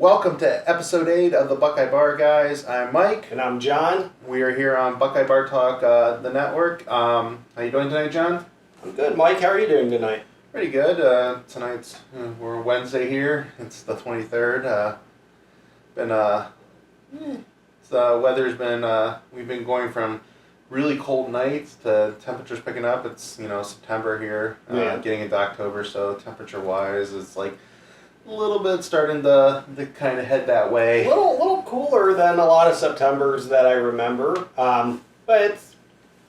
Welcome to episode 8 of the Buckeye Bar Guys. I'm Mike. And I'm John. We are here on Buckeye Bar Talk, the network. How you doing tonight, John? I'm good, Mike. How are you doing tonight? Pretty good. Tonight's, we're Wednesday here. It's the 23rd. The weather's been, we've been going from really cold nights to temperatures picking up. It's, September here, getting into October, so temperature-wise, it's like a little bit starting to kind of head that way. A little cooler than a lot of Septembers that I remember. But it's,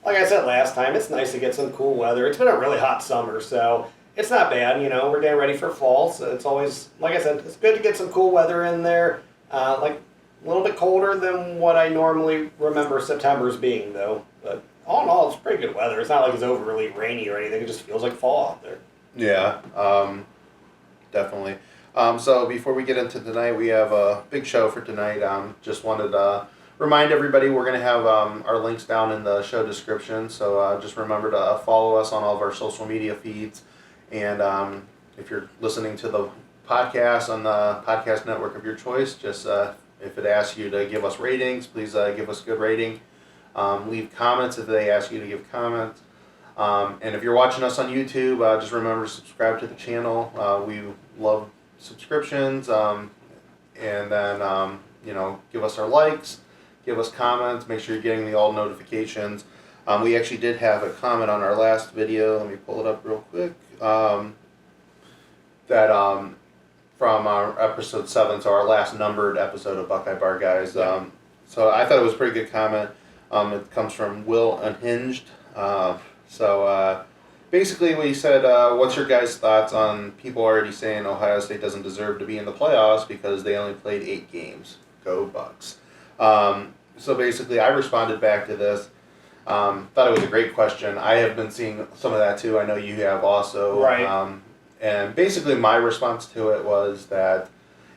like I said last time, it's nice to get some cool weather. It's been a really hot summer, so it's not bad. We're getting ready for fall, so it's always, like I said, it's good to get some cool weather in there. Like a little bit colder than what I normally remember September's being, though. But all in all, it's pretty good weather. It's not like it's overly rainy or anything. It just feels like fall out there. Yeah, definitely. So before we get into tonight, we have a big show for tonight. Just wanted to remind everybody we're going to have our links down in the show description. So just remember to follow us on all of our social media feeds. And if you're listening to the podcast on the podcast network of your choice, just if it asks you to give us ratings, please give us a good rating. Leave comments if they ask you to give comments. And if you're watching us on YouTube, just remember to subscribe to the channel. We love subscriptions, and then give us our likes, give us comments, make sure you're getting the all notifications. We actually did have a comment on our last video. Let me pull it up real quick. From our episode 7, so our last numbered episode of Buckeye Bar Guys. So I thought it was a pretty good comment. It comes from Will Unhinged. Basically, we said, what's your guys' thoughts on people already saying Ohio State doesn't deserve to be in the playoffs because they only played 8 games? Go Bucks. So basically, I responded back to this. Thought it was a great question. I have been seeing some of that too. I know you have also. Right. And basically, my response to it was that,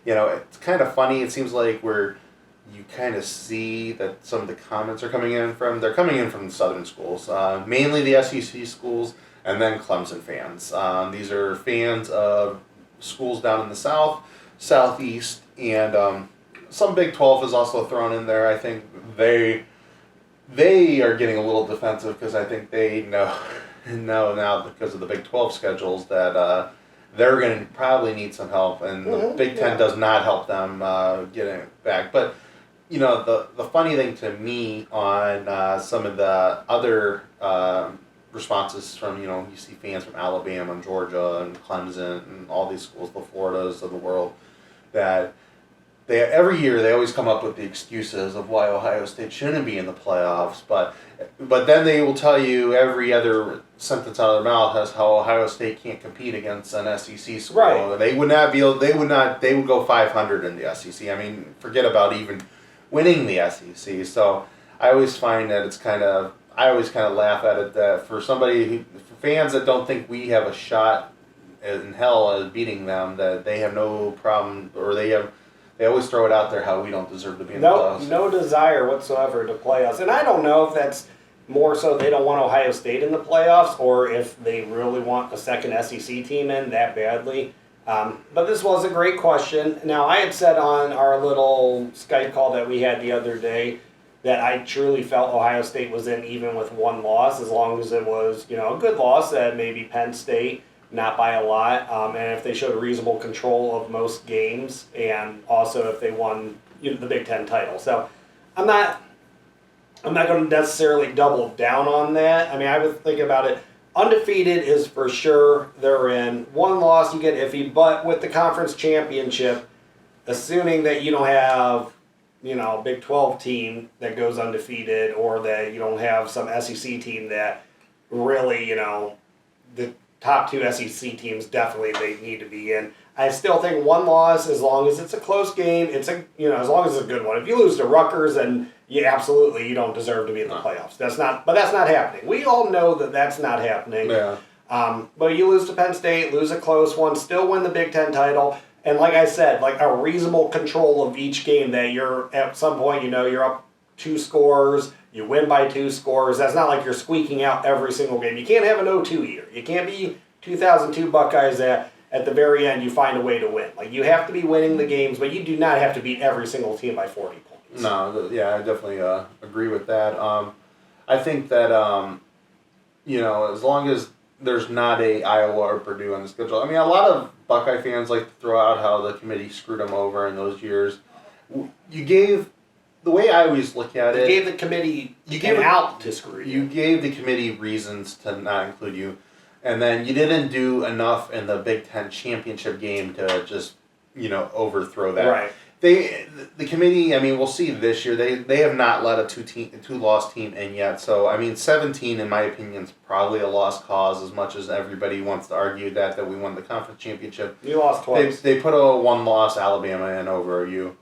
it's kind of funny. It seems like you kind of see that some of the comments are coming in from the Southern schools, mainly the SEC schools, and then Clemson fans. These are fans of schools down in the South, Southeast, and some Big 12 is also thrown in there. I think they are getting a little defensive because I think they know now because of the Big 12 schedules that they're going to probably need some help, and the Big 10 does not help them getting it back. But the funny thing to me on some of the other responses from, you see fans from Alabama and Georgia and Clemson and all these schools, the Floridas of the world, that every year they always come up with the excuses of why Ohio State shouldn't be in the playoffs, but then they will tell you every other sentence out of their mouth as how Ohio State can't compete against an SEC school. Right. They would go 500 in the SEC. I mean, forget about even winning the SEC. So I always find that I always kind of laugh at it that for fans that don't think we have a shot in hell at beating them, that they have no problem, or they always throw it out there how we don't deserve to be in the playoffs. No desire whatsoever to play us. And I don't know if that's more so they don't want Ohio State in the playoffs or if they really want a second SEC team in that badly. But this was a great question. Now, I had said on our little Skype call that we had the other day that I truly felt Ohio State was in even with one loss, as long as it was, a good loss at maybe Penn State, not by a lot, and if they showed reasonable control of most games, and also if they won the Big Ten title. So I'm not going to necessarily double down on that. I mean, I would think about it. Undefeated is for sure they're in. One loss you get iffy, but with the conference championship, assuming that you don't have a Big 12 team that goes undefeated, or that you don't have some SEC team that really, the top 2 SEC teams definitely they need to be in. I still think one loss, as long as it's a close game, as long as it's a good one. If you lose to Rutgers, then you don't deserve to be in the playoffs. That's not happening. We all know that that's not happening. Yeah. But you lose to Penn State, lose a close one, still win the Big Ten title. And like I said, like a reasonable control of each game that you're at some point, you're up 2 scores, you win by 2 scores. That's not like you're squeaking out every single game. You can't have an 0-2 year. You can't be 2002 Buckeyes at at the very end you find a way to win. Like, you have to be winning the games, but you do not have to beat every single team by 40 points. No, I definitely agree with that. I think that as long as there's not a Iowa or Purdue on the schedule. I mean, a lot of Buckeye fans like to throw out how the committee screwed them over in those years. The way I always look at it, you gave the committee out to screw you. You gave the committee reasons to not include you, and then you didn't do enough in the Big Ten championship game to just overthrow that. Right. The committee, I mean, we'll see this year. They have not let a two-loss team in yet. So, I mean, 17, in my opinion, is probably a lost cause as much as everybody wants to argue that we won the conference championship. You lost twice. They put a one-loss Alabama in over you.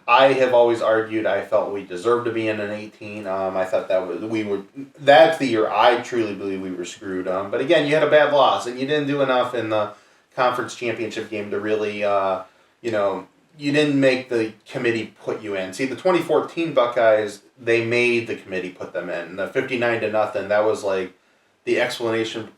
I have always argued I felt we deserved to be in an 18. I thought that's the year I truly believe we were screwed. But again, you had a bad loss, and you didn't do enough in the conference championship game to really, you didn't make the committee put you in. See, the 2014 Buckeyes, they made the committee put them in. The 59-0, that was like the exclamation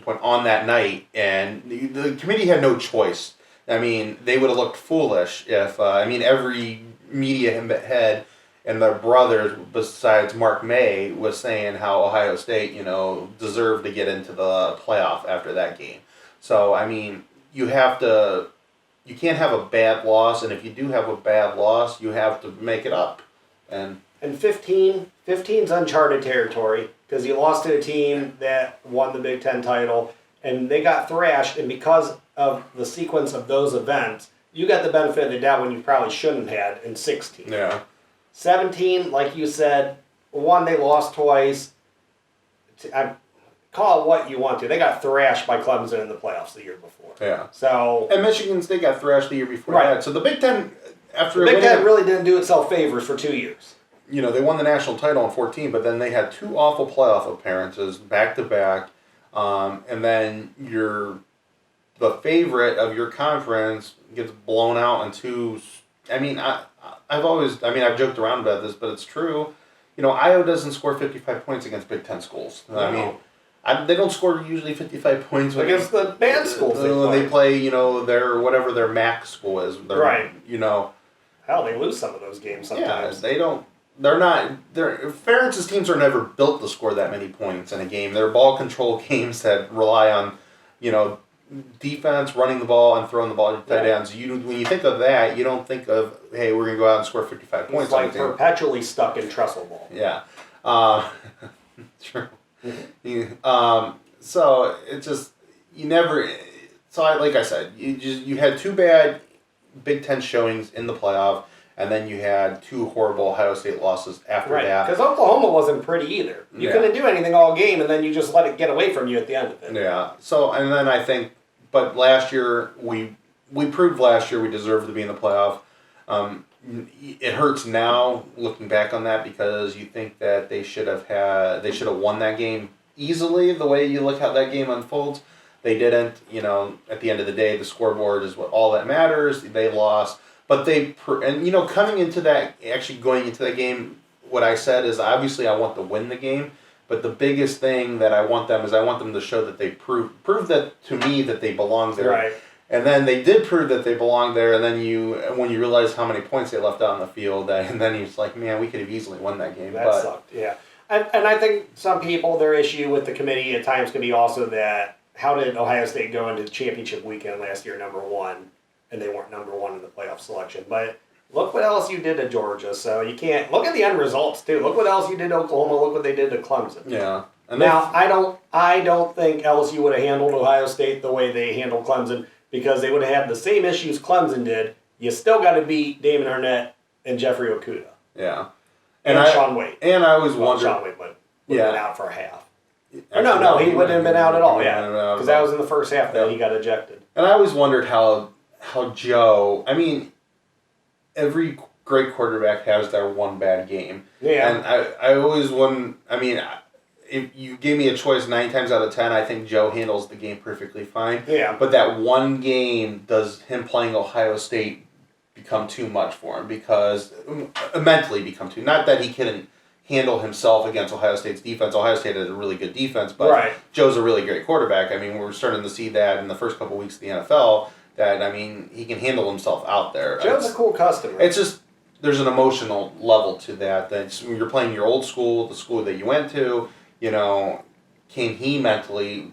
point on that night, and the committee had no choice. I mean, they would have looked foolish if, every media head and their brothers, besides Mark May, was saying how Ohio State, deserved to get into the playoff after that game. So, I mean, you can't have a bad loss, and if you do have a bad loss, you have to make it up. And 15's uncharted territory, because you lost to a team that won the Big Ten title, and they got thrashed, and because of the sequence of those events, you got the benefit of the doubt when you probably shouldn't have in 16. Yeah. 17, like you said, they lost twice. Call it what you want to. They got thrashed by Clemson in the playoffs the year before. Yeah. So, and Michigan State got thrashed the year before that. So the Big Ten, really didn't do itself favors for 2 years. They won the national title in 14, but then they had two awful playoff appearances back to back, and then the favorite of your conference gets blown out in two. I mean, I've joked around about this, but it's true. Iowa doesn't score 55 points against Big Ten schools. No. I mean. They don't score usually 55 points against the bad schools. They play, their whatever their MAC school is. Right. Hell, they lose some of those games sometimes. Yeah, they don't. They're not. Ferentz's teams are never built to score that many points in a game. They're ball control games that rely on, defense, running the ball, and throwing the ball to tight ends. When you think of that, you don't think of, hey, we're gonna go out and score 55 points. It's like perpetually stuck in trestle ball. Yeah. True. So it just like I said, you had two bad Big Ten showings in the playoff, and then you had two horrible Ohio State losses after that. Because Oklahoma wasn't pretty either. You couldn't do anything all game, and then you just let it get away from you at the end of it. Yeah. So and then I think, but last year we proved we deserved to be in the playoff. It hurts now looking back on that because you think that they should have won that game easily the way you look how that game unfolds. They didn't. At the end of the day, the scoreboard is all that matters. They lost, but coming into that, actually going into that game, what I said is obviously I want to win the game, but the biggest thing that I want them to show that they prove that to me that they belong there. Right. And then they did prove that they belonged there, and then when you realize how many points they left out on the field, and then he's like, man, we could have easily won that game. That sucked, yeah. And I think some people, their issue with the committee at times can be also that, how did Ohio State go into the championship weekend last year number one, and they weren't number one in the playoff selection? But look what LSU did to Georgia, so you can't... Look at the end results, too. Look what LSU did to Oklahoma. Look what they did to Clemson. Yeah. And now, I don't think LSU would have handled Ohio State the way they handled Clemson, because they would have had the same issues Clemson did. You still got to beat Damon Arnett and Jeffrey Okudah. Yeah. And Sean Wade. And I always wondered... Sean Wade would have been out for half. No, he wouldn't have been out at all, because that was in the first half that he got ejected. And I always wondered how Joe... I mean, every great quarterback has their one bad game. Yeah. And I always wouldn't... I mean... If you gave me a choice 9 times out of 10, I think Joe handles the game perfectly fine. Yeah. But that one game, does him playing Ohio State become too much for him? Because mentally become too. Not that he handle himself against Ohio State's defense. Ohio State has a really good defense, but Right. Joe's a really great quarterback. I mean, we're starting to see that in the first couple weeks of the NFL. That he can handle himself out there. Joe's a cool customer. It's just there's an emotional level to that. That you're playing your old school, the school that you went to. Would he mentally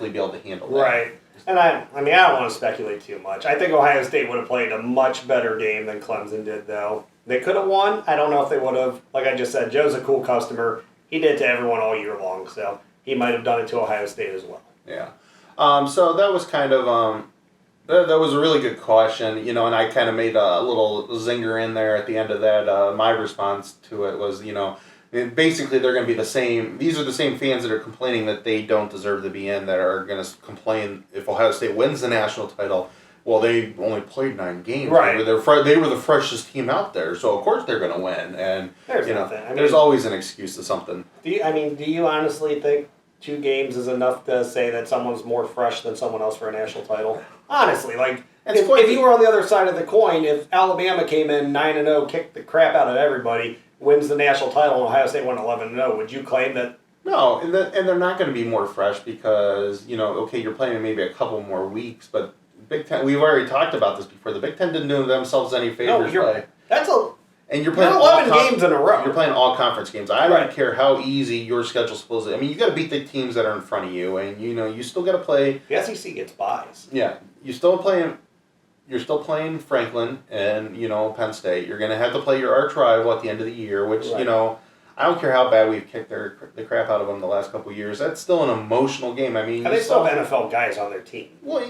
be able to handle that? Right. And I don't want to speculate too much. I think Ohio State would have played a much better game than Clemson did, though. They could have won. I don't know if they would have. Like I just said, Joe's a cool customer. He did to everyone all year long, so he might have done it to Ohio State as well. Yeah. So that was kind of that was a really good question, and I kind of made a little zinger in there at the end of that. My response to it was, basically they're going to be the same. These are the same fans that are complaining that they don't deserve to be in that are going to complain if Ohio State wins the national title. Well, they only played 9 games. Right. They were the freshest team out there, so of course they're going to win. And there's nothing. There's always an excuse to something. Do you honestly think 2 games is enough to say that someone's more fresh than someone else for a national title? Honestly, if you were on the other side of the coin, if Alabama came in 9-0, kicked the crap out of everybody, wins the national title, and Ohio State won 11-0, would you claim that? No, and they're not going to be more fresh because you're playing maybe a couple more weeks, but Big Ten. We've already talked about this before. The Big Ten didn't do themselves any favors. And you're playing 11 games in a row. You're playing all conference games. I don't care how easy your schedule's supposed to. You got to beat the teams that are in front of you, and you still got to play. The SEC gets buys. Yeah, you're still playing Franklin and Penn State. You're going to have to play your arch rival at the end of the year, which I don't care how bad we've kicked the crap out of them the last couple of years. That's still an emotional game. And they still have NFL guys on their team. Well,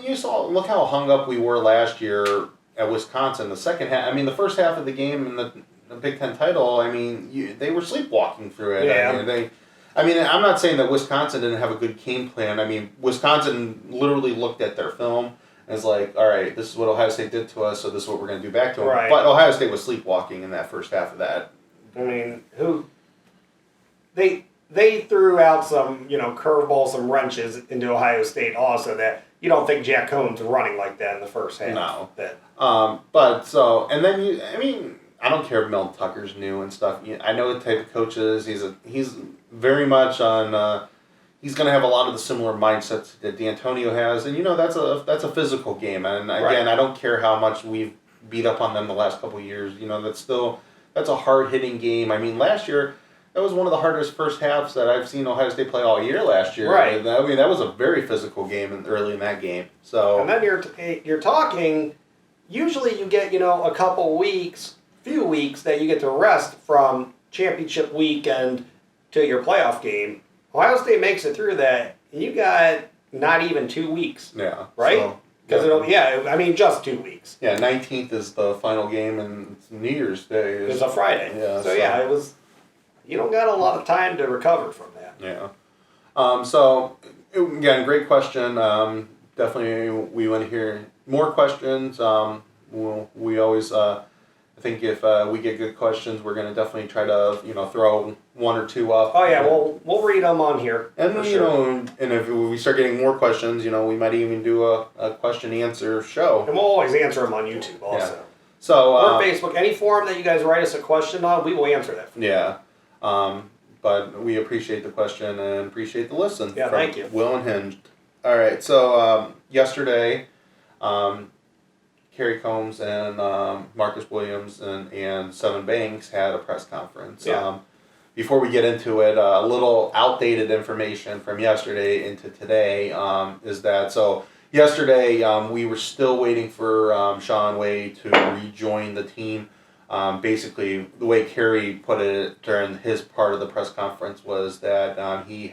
look how hung up we were last year at Wisconsin. The second half, the first half of the game in the Big Ten title, they were sleepwalking through it. Yeah. I'm not saying that Wisconsin didn't have a good game plan. Wisconsin literally looked at their film and was like, all right, this is what Ohio State did to us, so this is what we're going to do back to them. Right. But Ohio State was sleepwalking in that first half of that. They threw out some, curveballs, some wrenches into Ohio State also that you don't think Jack Cohn's running like that in the first half. No. I don't care if Mel Tucker's new and stuff. I know the type of coach is. He's very much on. He's going to have a lot of the similar mindsets that D'Antonio has, and that's a physical game. And again, I don't care how much we've beat up on them the last couple of years. That's a hard hitting game. Last year that was one of the hardest first halves that I've seen Ohio State play all year. Last year, right? That was a very physical game early in that game. So and then you're talking. Usually, you get a few weeks that you get to rest from championship weekend to your playoff game. Ohio State makes it through that, and you got not even 2 weeks. Yeah. Right? Because just 2 weeks. Yeah, 19th is the final game, and New Year's Day is a Friday. Yeah. So it was. You don't got a lot of time to recover from that. Yeah. Again, great question. Definitely, we want to hear more questions. We always. I think if we get good questions, we're going to definitely try to throw 1 or 2 up. Oh yeah, we'll read them on here. And and if we start getting more questions, we might even do a question answer show. And we'll always answer them on YouTube also. Yeah. So or Facebook, any forum that you guys write us a question on, we will answer that. Yeah. But we appreciate the question and appreciate the listen. Yeah, thank you. Will and Hinged. All right. So yesterday. Kerry Coombs and Marcus Williams and Seven Banks had a press conference. Yeah. Before we get into it, a little outdated information from yesterday into today is that, so yesterday we were still waiting for Sean Wade to rejoin the team. Basically, the way Kerry put it during his part of the press conference was that he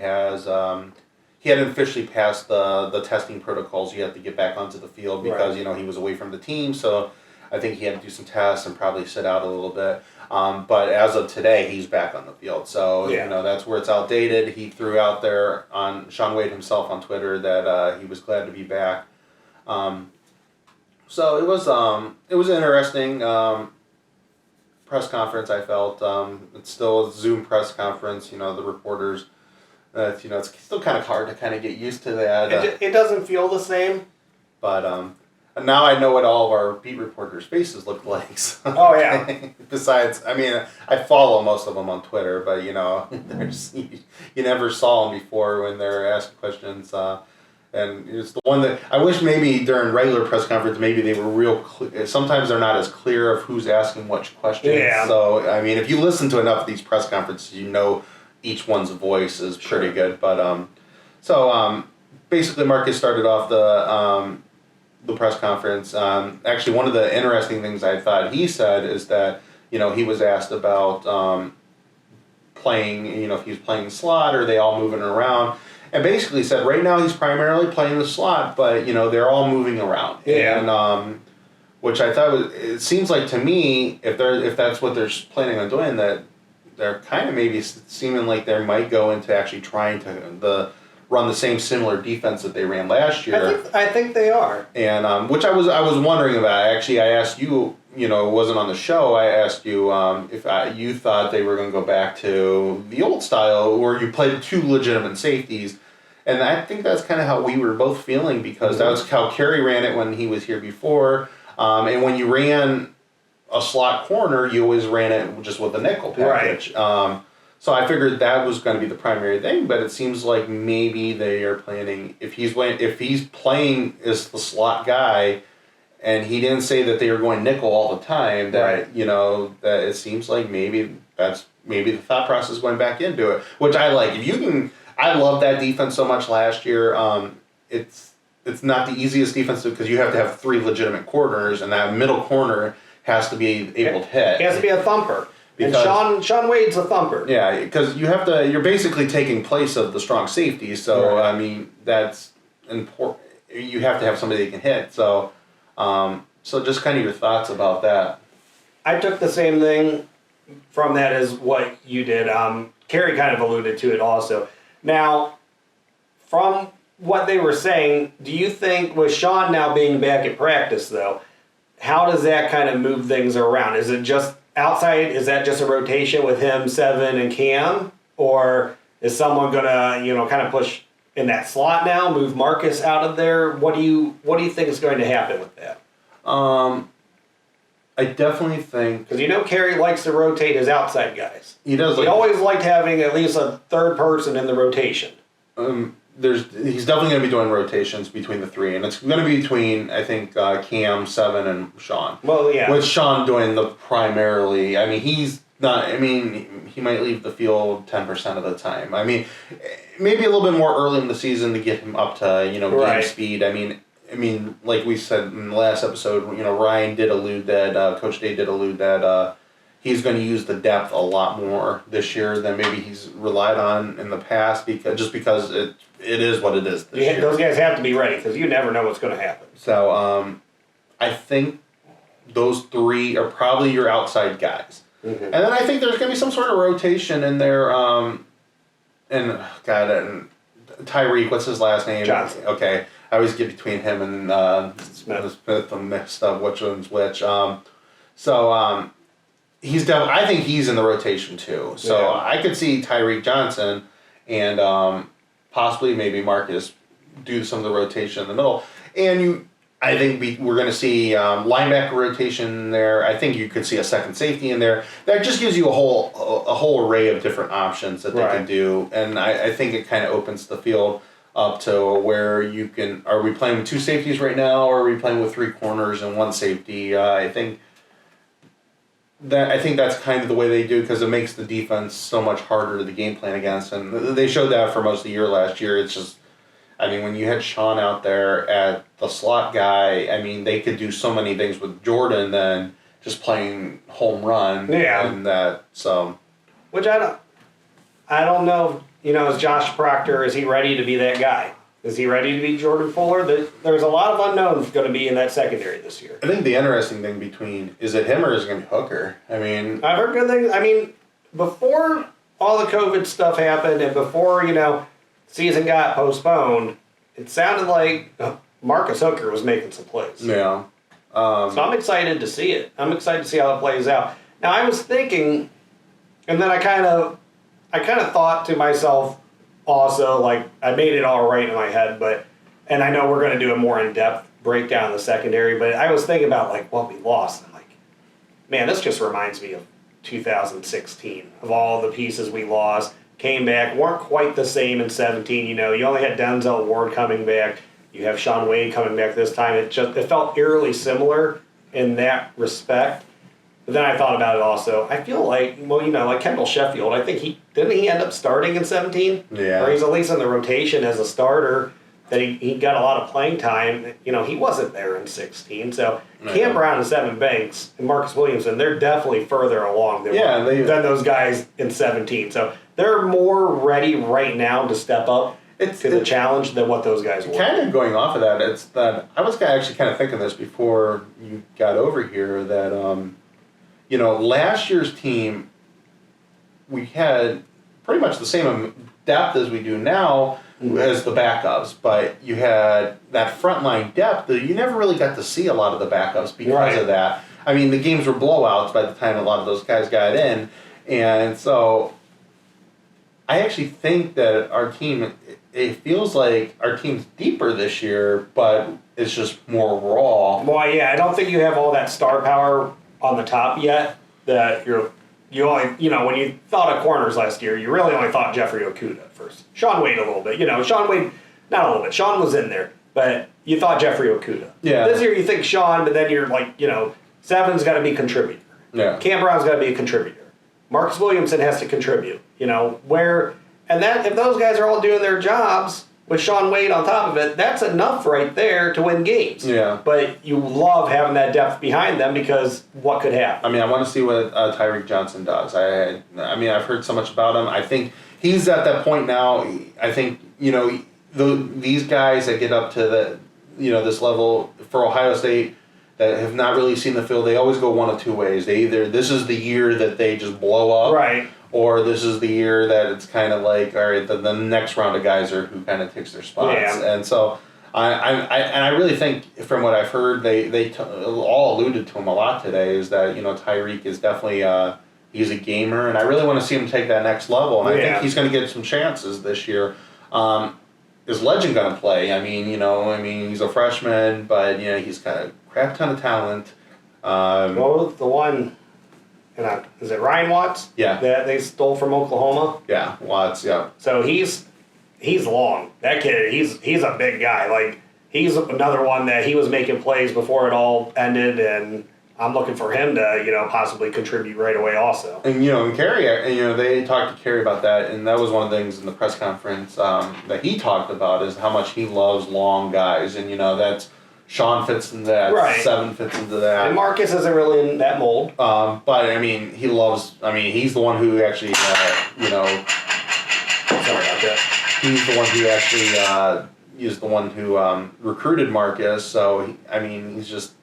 hadn't officially passed the testing protocols. He had to get back onto the field because, he was away from the team. So I think he had to do some tests and probably sit out a little bit. But as of today, he's back on the field. So, that's where it's outdated. He threw out there on Sean Wade himself on Twitter that he was glad to be back. So it was an interesting press conference, I felt. It's still a Zoom press conference. The reporters... it's still kind of hard to kind of get used to that. It doesn't feel the same. But now I know what all of our beat reporters' faces look like. So. Oh, yeah. Besides, I mean, I follow most of them on Twitter, but, there's, you never saw them before when they're asking questions. And it's the one that I wish maybe during regular press conference, maybe they were real clear. Sometimes they're not as clear of who's asking which questions. Yeah. So, I mean, if you listen to enough of these press conferences, each one's voice is pretty good. But, basically Marcus started off the press conference. Actually, one of the interesting things I thought he said is that, he was asked about playing, if he was playing slot or they all moving around. And basically said right now he's primarily playing the slot, but, they're all moving around. Yeah. And, which I thought it seems like to me, if that's what they're planning on doing, that they're kind of maybe seeming like they might go into actually trying to run the same similar defense that they ran last year. I think they are. And which I was wondering about. Actually, I asked you, it wasn't on the show. I asked you if you thought they were going to go back to the old style where you played two legitimate safeties. And I think that's kind of how we were both feeling because that was how Kerry ran it when he was here before. And when you ran a slot corner, you always ran it just with a nickel package. Right. So I figured that was going to be the primary thing, but it seems like maybe they are planning if he's playing as the slot guy, and he didn't say that they were going nickel all the time. That that it seems like maybe the thought process going back into it, which I like. If you can, I love that defense so much last year. It's not the easiest defense because you have to have three legitimate corners, and that middle corner has to be able to hit. He has to be a thumper. Because, and Sean Wade's a thumper. Yeah, because you're basically taking place of the strong safety. So, right. I mean, that's important. You have to have somebody that can hit. So, just kind of your thoughts about that. I took the same thing from that as what you did. Kerry kind of alluded to it also. Now, from what they were saying, do you think with Sean now being back at practice, though, how does that kind of move things around? Is it just outside, is that just a rotation with him, Seven, and Cam? Or is someone going to, kind of push in that slot now, move Marcus out of there? What do you think is going to happen with that? I definitely think... Because Kerry likes to rotate his outside guys. He does. He always liked having at least a third person in the rotation. He's definitely going to be doing rotations between the three, and it's going to be between, I think, Cam, Seven, and Sean. Well, yeah. With Sean doing the primarily, I mean, he's not, I mean, he might leave the field 10% of the time. I mean, maybe a little bit more early in the season to get him up to, game speed. I mean, like we said in the last episode, Ryan did allude that, Coach Day did allude that, he's going to use the depth a lot more this year than maybe he's relied on in the past because it is what it is this year. Those guys have to be ready because you never know what's going to happen. So I think those three are probably your outside guys. Mm-hmm. And then I think there's going to be some sort of rotation in there. And Tyreek, what's his last name? Johnson. Okay. I always get between him and Smith. I'm mixed up which one's which. I think he's in the rotation too. So yeah. I could see Tyreek Johnson and possibly maybe Marcus do some of the rotation in the middle. And I think we're going to see linebacker rotation there. I think you could see a second safety in there. That just gives you a whole array of different options that they can do. And I think it kind of opens the field up to where you can. Are we playing with two safeties right now, or are we playing with three corners and one safety? I think that's kind of the way they do because it makes the defense so much harder to game plan against, and they showed that for most of the year last year. It's just, I mean, when you had Sean out there at the slot guy, I mean, they could do so many things with Jordan than just playing home run. Yeah. And that, so. Which I don't know, is Josh Proctor, is he ready to be that guy? Is he ready to be Jordan Fuller? There's a lot of unknowns going to be in that secondary this year. I think the interesting thing is it him or is it going to be Hooker? I mean... I've heard good things. I mean, before all the COVID stuff happened and before, season got postponed, it sounded like Marcus Hooker was making some plays. Yeah. So I'm excited to see it. I'm excited to see how it plays out. Now, I was thinking, and then I kind of thought to myself, also, like, I made it all right in my head, and I know we're going to do it more in depth, breakdown in the secondary, but I was thinking about like what we lost. And I'm like, man, this just reminds me of 2016 of all the pieces we lost. Came back, weren't quite the same in 17. You only had Denzel Ward coming back. You have Shaun Wade coming back this time. It felt eerily similar in that respect. But then I thought about it also. I feel like, like Kendall Sheffield, I think didn't he end up starting in 17? Yeah. Or he's at least in the rotation as a starter, that he got a lot of playing time. He wasn't there in 16. So Cam Brown and Seven Banks and Marcus Williamson, they're definitely further along than those guys in 17. So they're more ready right now to step up to the challenge than what those guys were. Kind of going off of that, it's that I was actually kind of thinking this before you got over here that last year's team, we had pretty much the same depth as we do now as the backups, but you had that frontline depth that you never really got to see a lot of the backups because of that. I mean, the games were blowouts by the time a lot of those guys got in, and so I actually think that our team, it feels like our team's deeper this year, but it's just more raw. Well, yeah, I don't think you have all that star power on the top yet. That you only, when you thought of corners last year, you really only thought Jeffrey Okuda at first. Shaun Wade a little bit. Shaun Wade, not a little bit. Shaun was in there, but you thought Jeffrey Okuda. Yeah. This year you think Shaun, but then you're like, Seven's got to be a contributor. Yeah. Cam Brown's got to be a contributor. Marcus Williamson has to contribute. If those guys are all doing their jobs with Shaun Wade on top of it, that's enough right there to win games. Yeah. But you love having that depth behind them because what could happen? I mean, I want to see what Tyreek Johnson does. I've heard so much about him. I think he's at that point now. I think, these guys that get up to this level for Ohio State that have not really seen the field, they always go one of two ways. They either, this is the year that they just blow up. Right. Or this is the year that it's kind of like, all right, the next round of guys are who kind of takes their spots. Yeah. And so I really think from what I've heard, they all alluded to him a lot today, is that, Tyreek is definitely, he's a gamer, and I really want to see him take that next level. And I think he's going to get some chances this year. Is Legend going to play? He's a freshman, but, he's got a crap ton of talent. The one... is it Ryan Watts? Yeah. That they stole from Oklahoma? Yeah, Watts, yeah. So he's long. That kid, he's a big guy. Like, he's another one that he was making plays before it all ended, and I'm looking for him to, possibly contribute right away also. And, and Kerry, they talked to Kerry about that, and that was one of the things in the press conference that he talked about is how much he loves long guys, and, that's... Shaun fits into that. Right. Seven fits into that. And Marcus isn't really in that mold. But he loves. He's the one who actually, Sorry about that. He's the one who actually is the one who recruited Marcus. So he's just.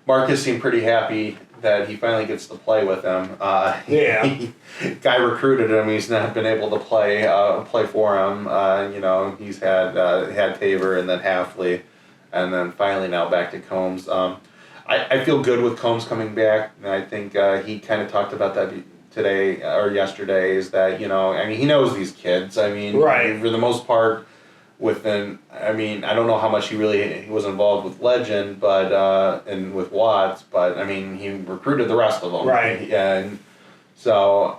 Marcus seemed pretty happy that he finally gets to play with him. Guy recruited him. He's not been able to play for him. He's had Tabor and then Halfley. And then finally now back to Coombs. I feel good with Coombs coming back. And I think he kind of talked about that today or yesterday, is that, he knows these kids. Right. For the most part, I don't know how much he was involved with Legend, but and with Watts, but he recruited the rest of them. Right. And so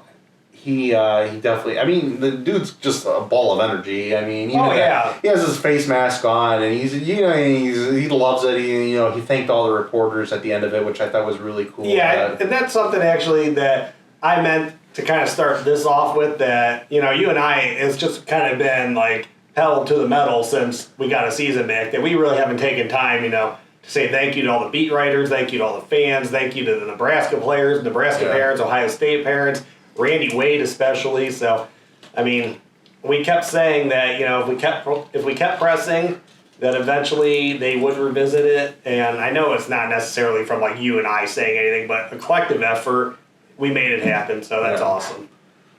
he definitely. The dude's just a ball of energy. He has his face mask on, and he loves it. He thanked all the reporters at the end of it, which I thought was really cool. Yeah, and that's something actually that I meant to kind of start this off with. That you and I, it's just kind of been like pedal to the metal since we got a season back. That we really haven't taken time, to say thank you to all the beat writers, thank you to all the fans, thank you to the Nebraska players, Nebraska parents, Ohio State parents. Randy Wade especially. So, we kept saying that if we kept pressing, that eventually they would revisit it. And I know it's not necessarily from like you and I saying anything, but a collective effort, we made it happen. So that's awesome.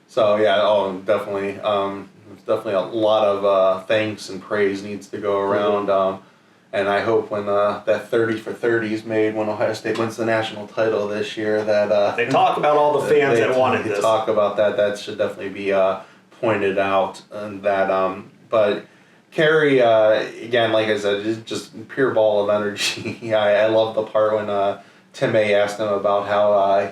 So definitely, definitely a lot of thanks and praise needs to go around. And I hope when that 30 for 30 is made when Ohio State wins the national title this year, that they talk about all the fans that wanted this. Talk about that. That should definitely be pointed out. And that, but Kerry, again, like I said, is just pure ball of energy. I love the part when Tim May asked him about how I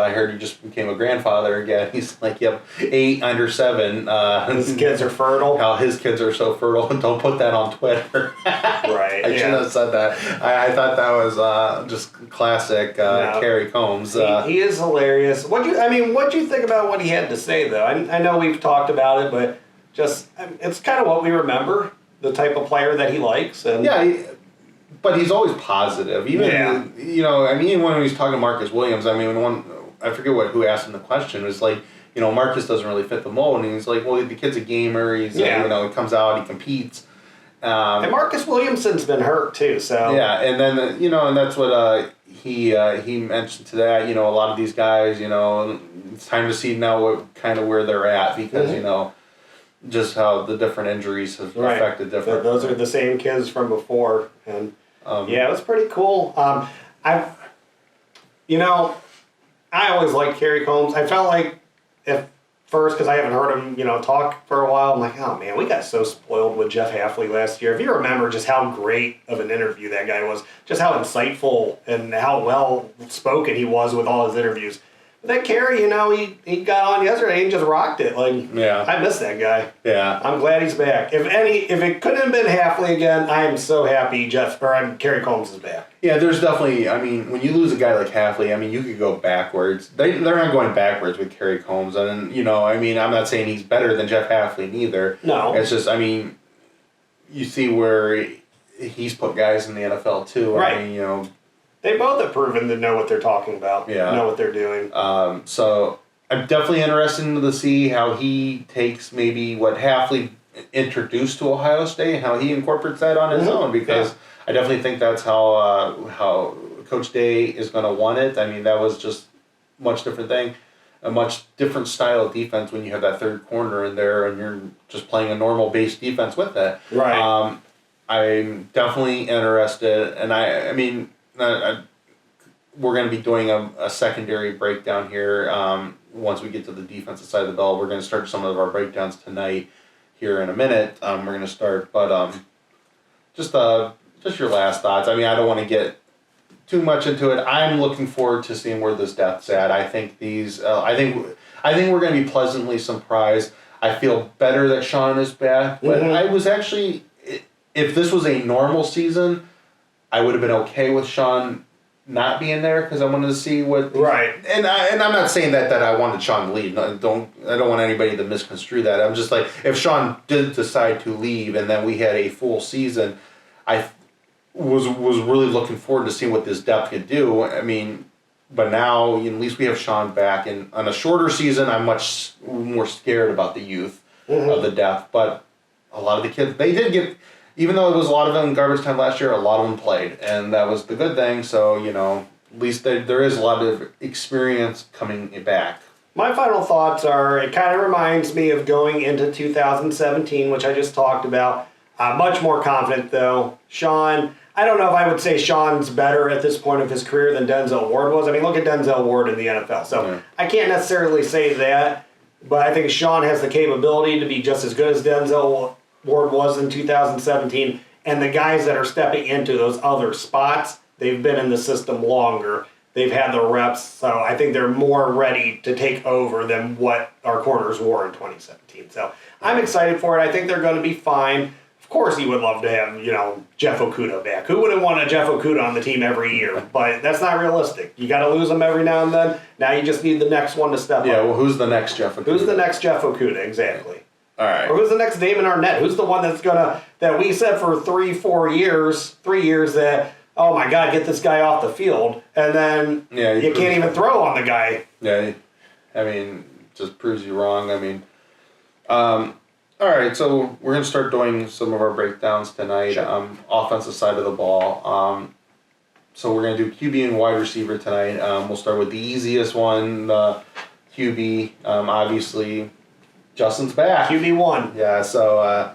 heard he just became a grandfather again. He's like, yep, 8 under 7. His kids are fertile. How his kids are so fertile. Don't put that on Twitter. Right. I shouldn't have said that. I thought that was just classic Kerry Coombs. He is hilarious. What'd you think about what he had to say, though? I know we've talked about it, but it's kind of what we remember, the type of player that he likes. And but he's always positive. Even when he was talking to Marcus Williams, I forget who asked him the question. It was like, Marcus doesn't really fit the mold, and he's like, well, the kid's a gamer. He's he comes out, he competes. And Marcus Williamson's been hurt too, so and then and that's what he mentioned to that. A lot of these guys, it's time to see now where they're at because just how the different injuries have affected different. Those are the same kids from before, and it was pretty cool. I always liked Kerry Coombs. I felt like first, because I haven't heard him, talk for a while, I'm like, oh man, we got so spoiled with Jeff Hafley last year. If you remember just how great of an interview that guy was, just how insightful and how well spoken he was with all his interviews. But then Kerry, he got on yesterday and just rocked it. I miss that guy. Yeah. I'm glad he's back. If it couldn't have been Hafley again, I am so happy Kerry Coombs is back. Yeah, there's definitely, when you lose a guy like Hafley, you could go backwards. They're not going backwards with Kerry Coombs. And, I'm not saying he's better than Jeff Hafley neither. No. It's just, you see where he's put guys in the NFL too. Right. They both have proven to know what they're talking about, know what they're doing. So I'm definitely interested to see how he takes maybe what Hafley introduced to Ohio State and how he incorporates that on his own, because I definitely think that's how Coach Day is going to want it. That was just a much different thing, a much different style of defense when you have that third corner in there and you're just playing a normal base defense with it. Right. I'm definitely interested, and we're going to be doing a secondary breakdown here once we get to the defensive side of the ball. We're going to start some of our breakdowns tonight here in a minute. We're going to start, but just your last thoughts. I don't want to get too much into it. I'm looking forward to seeing where this depth's at. I think I think we're going to be pleasantly surprised. I feel better that Sean is back, but I was actually, if this was a normal season, I would have been okay with Sean not being there because I wanted to see what. Right. And I'm not saying that I wanted Sean to leave. No, I don't want anybody to misconstrue that. I'm just like, if Sean did decide to leave and then we had a full season, I was really looking forward to seeing what this depth could do. But now at least we have Sean back, and on a shorter season, I'm much more scared about the youth of the depth. But a lot of the kids, they did get. Even though it was a lot of them in garbage time last year, a lot of them played, and that was the good thing. So, at least there is a lot of experience coming back. My final thoughts are, it kind of reminds me of going into 2017, which I just talked about. Much more confident, though. Sean, I don't know if I would say Sean's better at this point of his career than Denzel Ward was. Look at Denzel Ward in the NFL. So I can't necessarily say that, but I think Sean has the capability to be just as good as Denzel Ward was in 2017, and the guys that are stepping into those other spots, they've been in the system longer. They've had the reps, so I think they're more ready to take over than what our corners were in 2017. So I'm excited for it. I think they're going to be fine. Of course, you would love to have, Jeff Okudah back. Who wouldn't want a Jeff Okudah on the team every year? But that's not realistic. You got to lose them every now and then. Now you just need the next one to step up. Yeah, well, who's the next Jeff Okudah? Who's the next Jeff Okudah, exactly. All right. Or who's the next Damon Arnett? Who's the one that we said for 3 years that, oh my God, get this guy off the field, and then you can't even throw on the guy. Yeah, just proves you wrong. All right, so we're going to start doing some of our breakdowns tonight. Sure. Offensive side of the ball. So we're going to do QB and wide receiver tonight. We'll start with the easiest one, the QB. Obviously, Justin's back. QB1. Yeah, so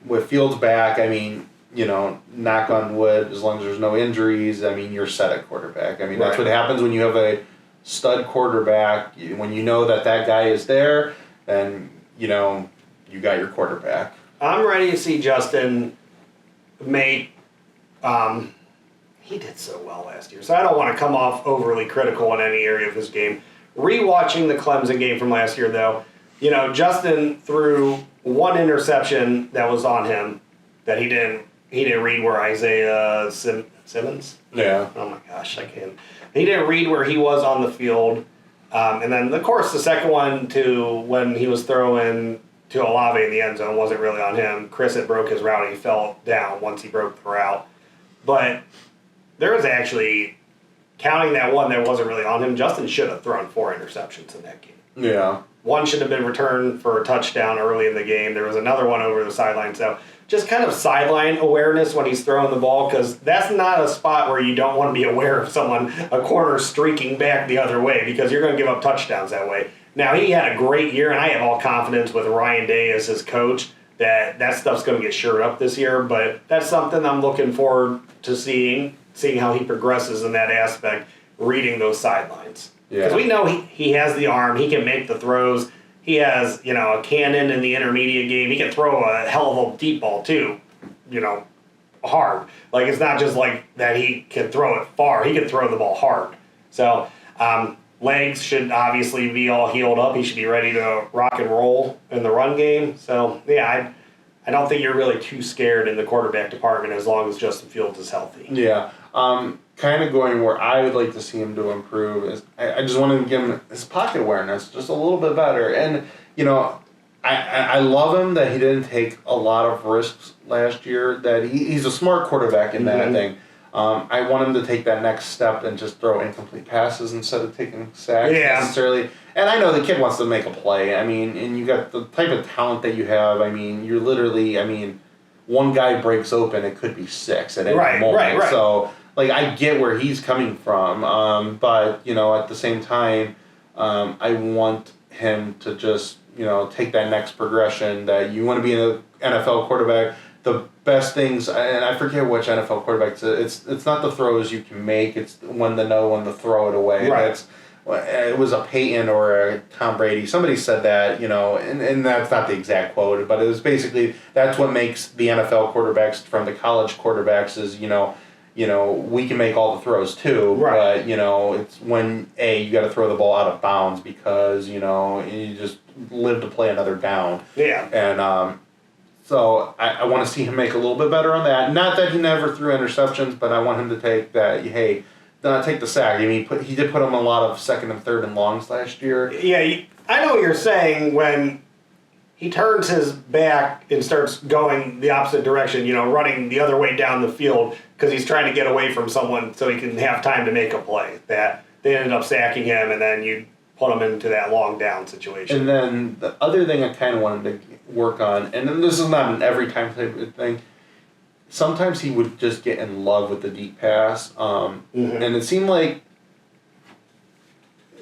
with Fields back, knock on wood, as long as there's no injuries, you're set at quarterback. That's what happens when you have a stud quarterback. When you know that guy is there, then, you got your quarterback. I'm ready to see Justin make. He did so well last year, so I don't want to come off overly critical in any area of his game. Rewatching the Clemson game from last year, though, Justin threw one interception that was on him that he didn't read where Isaiah Simmons. Yeah. Oh my gosh, I can't. He didn't read where he was on the field, and then of course the second one to when he was throwing to Olave in the end zone wasn't really on him. Chris had broke his route and he fell down once he broke the route, but there was actually. Counting that one that wasn't really on him, Justin should have thrown 4 interceptions in that game. Yeah. One should have been returned for a touchdown early in the game. There was another one over the sideline. So just kind of sideline awareness when he's throwing the ball, because that's not a spot where you don't want to be aware of a corner streaking back the other way, because you're going to give up touchdowns that way. Now, he had a great year, and I have all confidence with Ryan Day as his coach that stuff's going to get shored up this year, but that's something I'm looking forward to seeing how he progresses in that aspect, reading those sidelines. Because we know he has the arm, he can make the throws, he has, a cannon in the intermediate game, he can throw a hell of a deep ball too, hard. Like, it's not just like that he can throw it far, he can throw the ball hard. So, legs should obviously be all healed up, he should be ready to rock and roll in the run game. So, yeah, I don't think you're really too scared in the quarterback department as long as Justin Fields is healthy. Yeah. Kind of going where I would like to see him to improve is I just want to give him his pocket awareness just a little bit better. And, I love him that he didn't take a lot of risks last year, that he's a smart quarterback in that thing. I want him to take that next step and just throw incomplete passes instead of taking sacks necessarily. And I know the kid wants to make a play. I mean, and you got the type of talent that you have. I mean, you're literally, one guy breaks open, it could be 6 at any moment. Right. So, I get where he's coming from. But, at the same time, I want him to just, take that next progression that you want to be an NFL quarterback. The best things, and I forget which NFL quarterback, it's not the throws you can make, it's when to throw it away. Right. It was a Peyton or a Tom Brady. Somebody said that, and that's not the exact quote, but it was basically, that's what makes the NFL quarterbacks from the college quarterbacks is, we can make all the throws too, but, it's when, you got to throw the ball out of bounds because, you just live to play another down. Yeah. And, so I want to see him make a little bit better on that. Not that he never threw interceptions, but I want him to take that, take the sack. He did put him a lot of 2nd and 3rd and longs last year. Yeah, I know what you're saying when he turns his back and starts going the opposite direction, running the other way down the field because he's trying to get away from someone so he can have time to make a play. That they ended up sacking him, and then you put him into that long down situation. And then the other thing I kind of wanted to work on, and then this is not an every time type of thing, sometimes he would just get in love with the deep pass. And it seemed like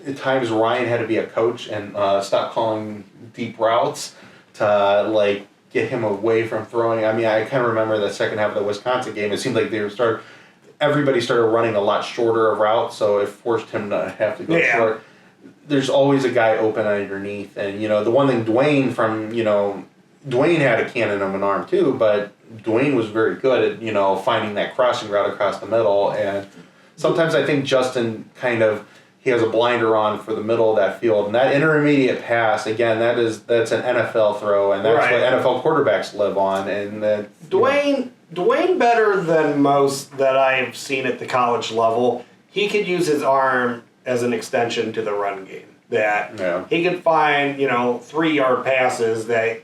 at times Ryan had to be a coach and stop calling deep routes to get him away from throwing. I kind of remember the second half of the Wisconsin game. It seemed like everybody started running a lot shorter of routes, so it forced him to have to go short. There's always a guy open underneath, and the one thing Dwayne had a cannon of an arm too, but Dwayne was very good at finding that crossing route across the middle, and sometimes I think Justin he has a blinder on for the middle of that field, and that intermediate pass again, that's an NFL throw, and that's what NFL quarterbacks live on, and that Dwayne better than most that I've seen at the college level. He could use his arm as an extension to the run game. That he could find 3-yard passes that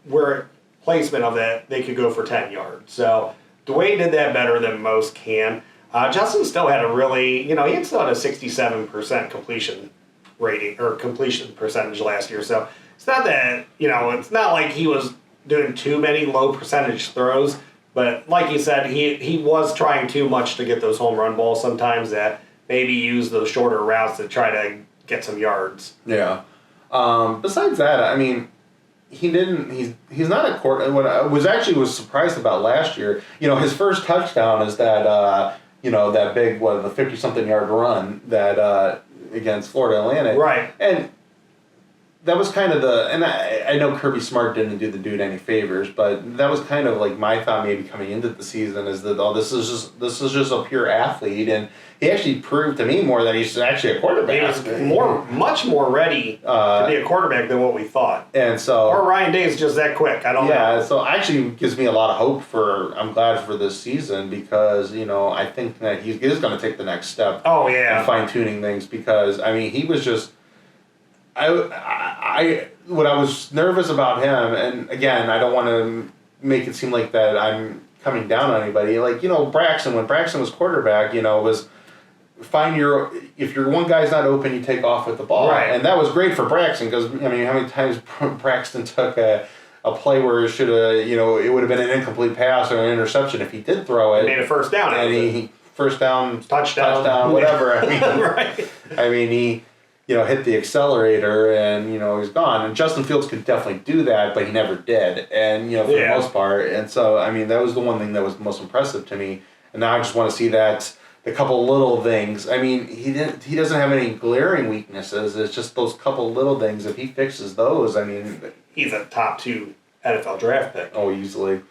where placement of that they could go for 10 yards. So Dwayne did that better than most can. Justin still had a really, he still had a 67% completion rating or completion percentage last year. So it's not that, it's not like he was doing too many low percentage throws. But like you said, he was trying too much to get those home run balls sometimes that maybe use those shorter routes to try to get some yards. Yeah. Besides that, he's not a quarterback. What I was surprised about last year, his first touchdown is that, that big, the 50-something yard run that against Florida Atlantic. Right. And that was kind of and I know Kirby Smart didn't do the dude any favors, but that was kind of like my thought maybe coming into the season is that this is just a pure athlete, and he actually proved to me more that he's actually a quarterback. He was much more ready to be a quarterback than what we thought. And so, or Ryan Day is just that quick. I don't know. Yeah, so actually gives me a lot of hope I'm glad for this season because I think that he is going to take the next step. Oh yeah, and fine tuning things because he was just. What I was nervous about him, and again, I don't want to make it seem like that I'm coming down on anybody. Like, Braxton, when Braxton was quarterback, was if your one guy's not open, you take off with the ball. Right. And that was great for Braxton because, how many times Braxton took a play where it should have, it would have been an incomplete pass or an interception if he did throw it. He made a first down. And he first down, touchdown, whatever. Right. He hit the accelerator and, he's gone. And Justin Fields could definitely do that, but he never did. And, for the most part. And so, that was the one thing that was most impressive to me. And now I just want to see that the couple little things. He doesn't have any glaring weaknesses. It's just those couple little things. If he fixes those, he's a top 2 NFL draft pick. Oh, easily.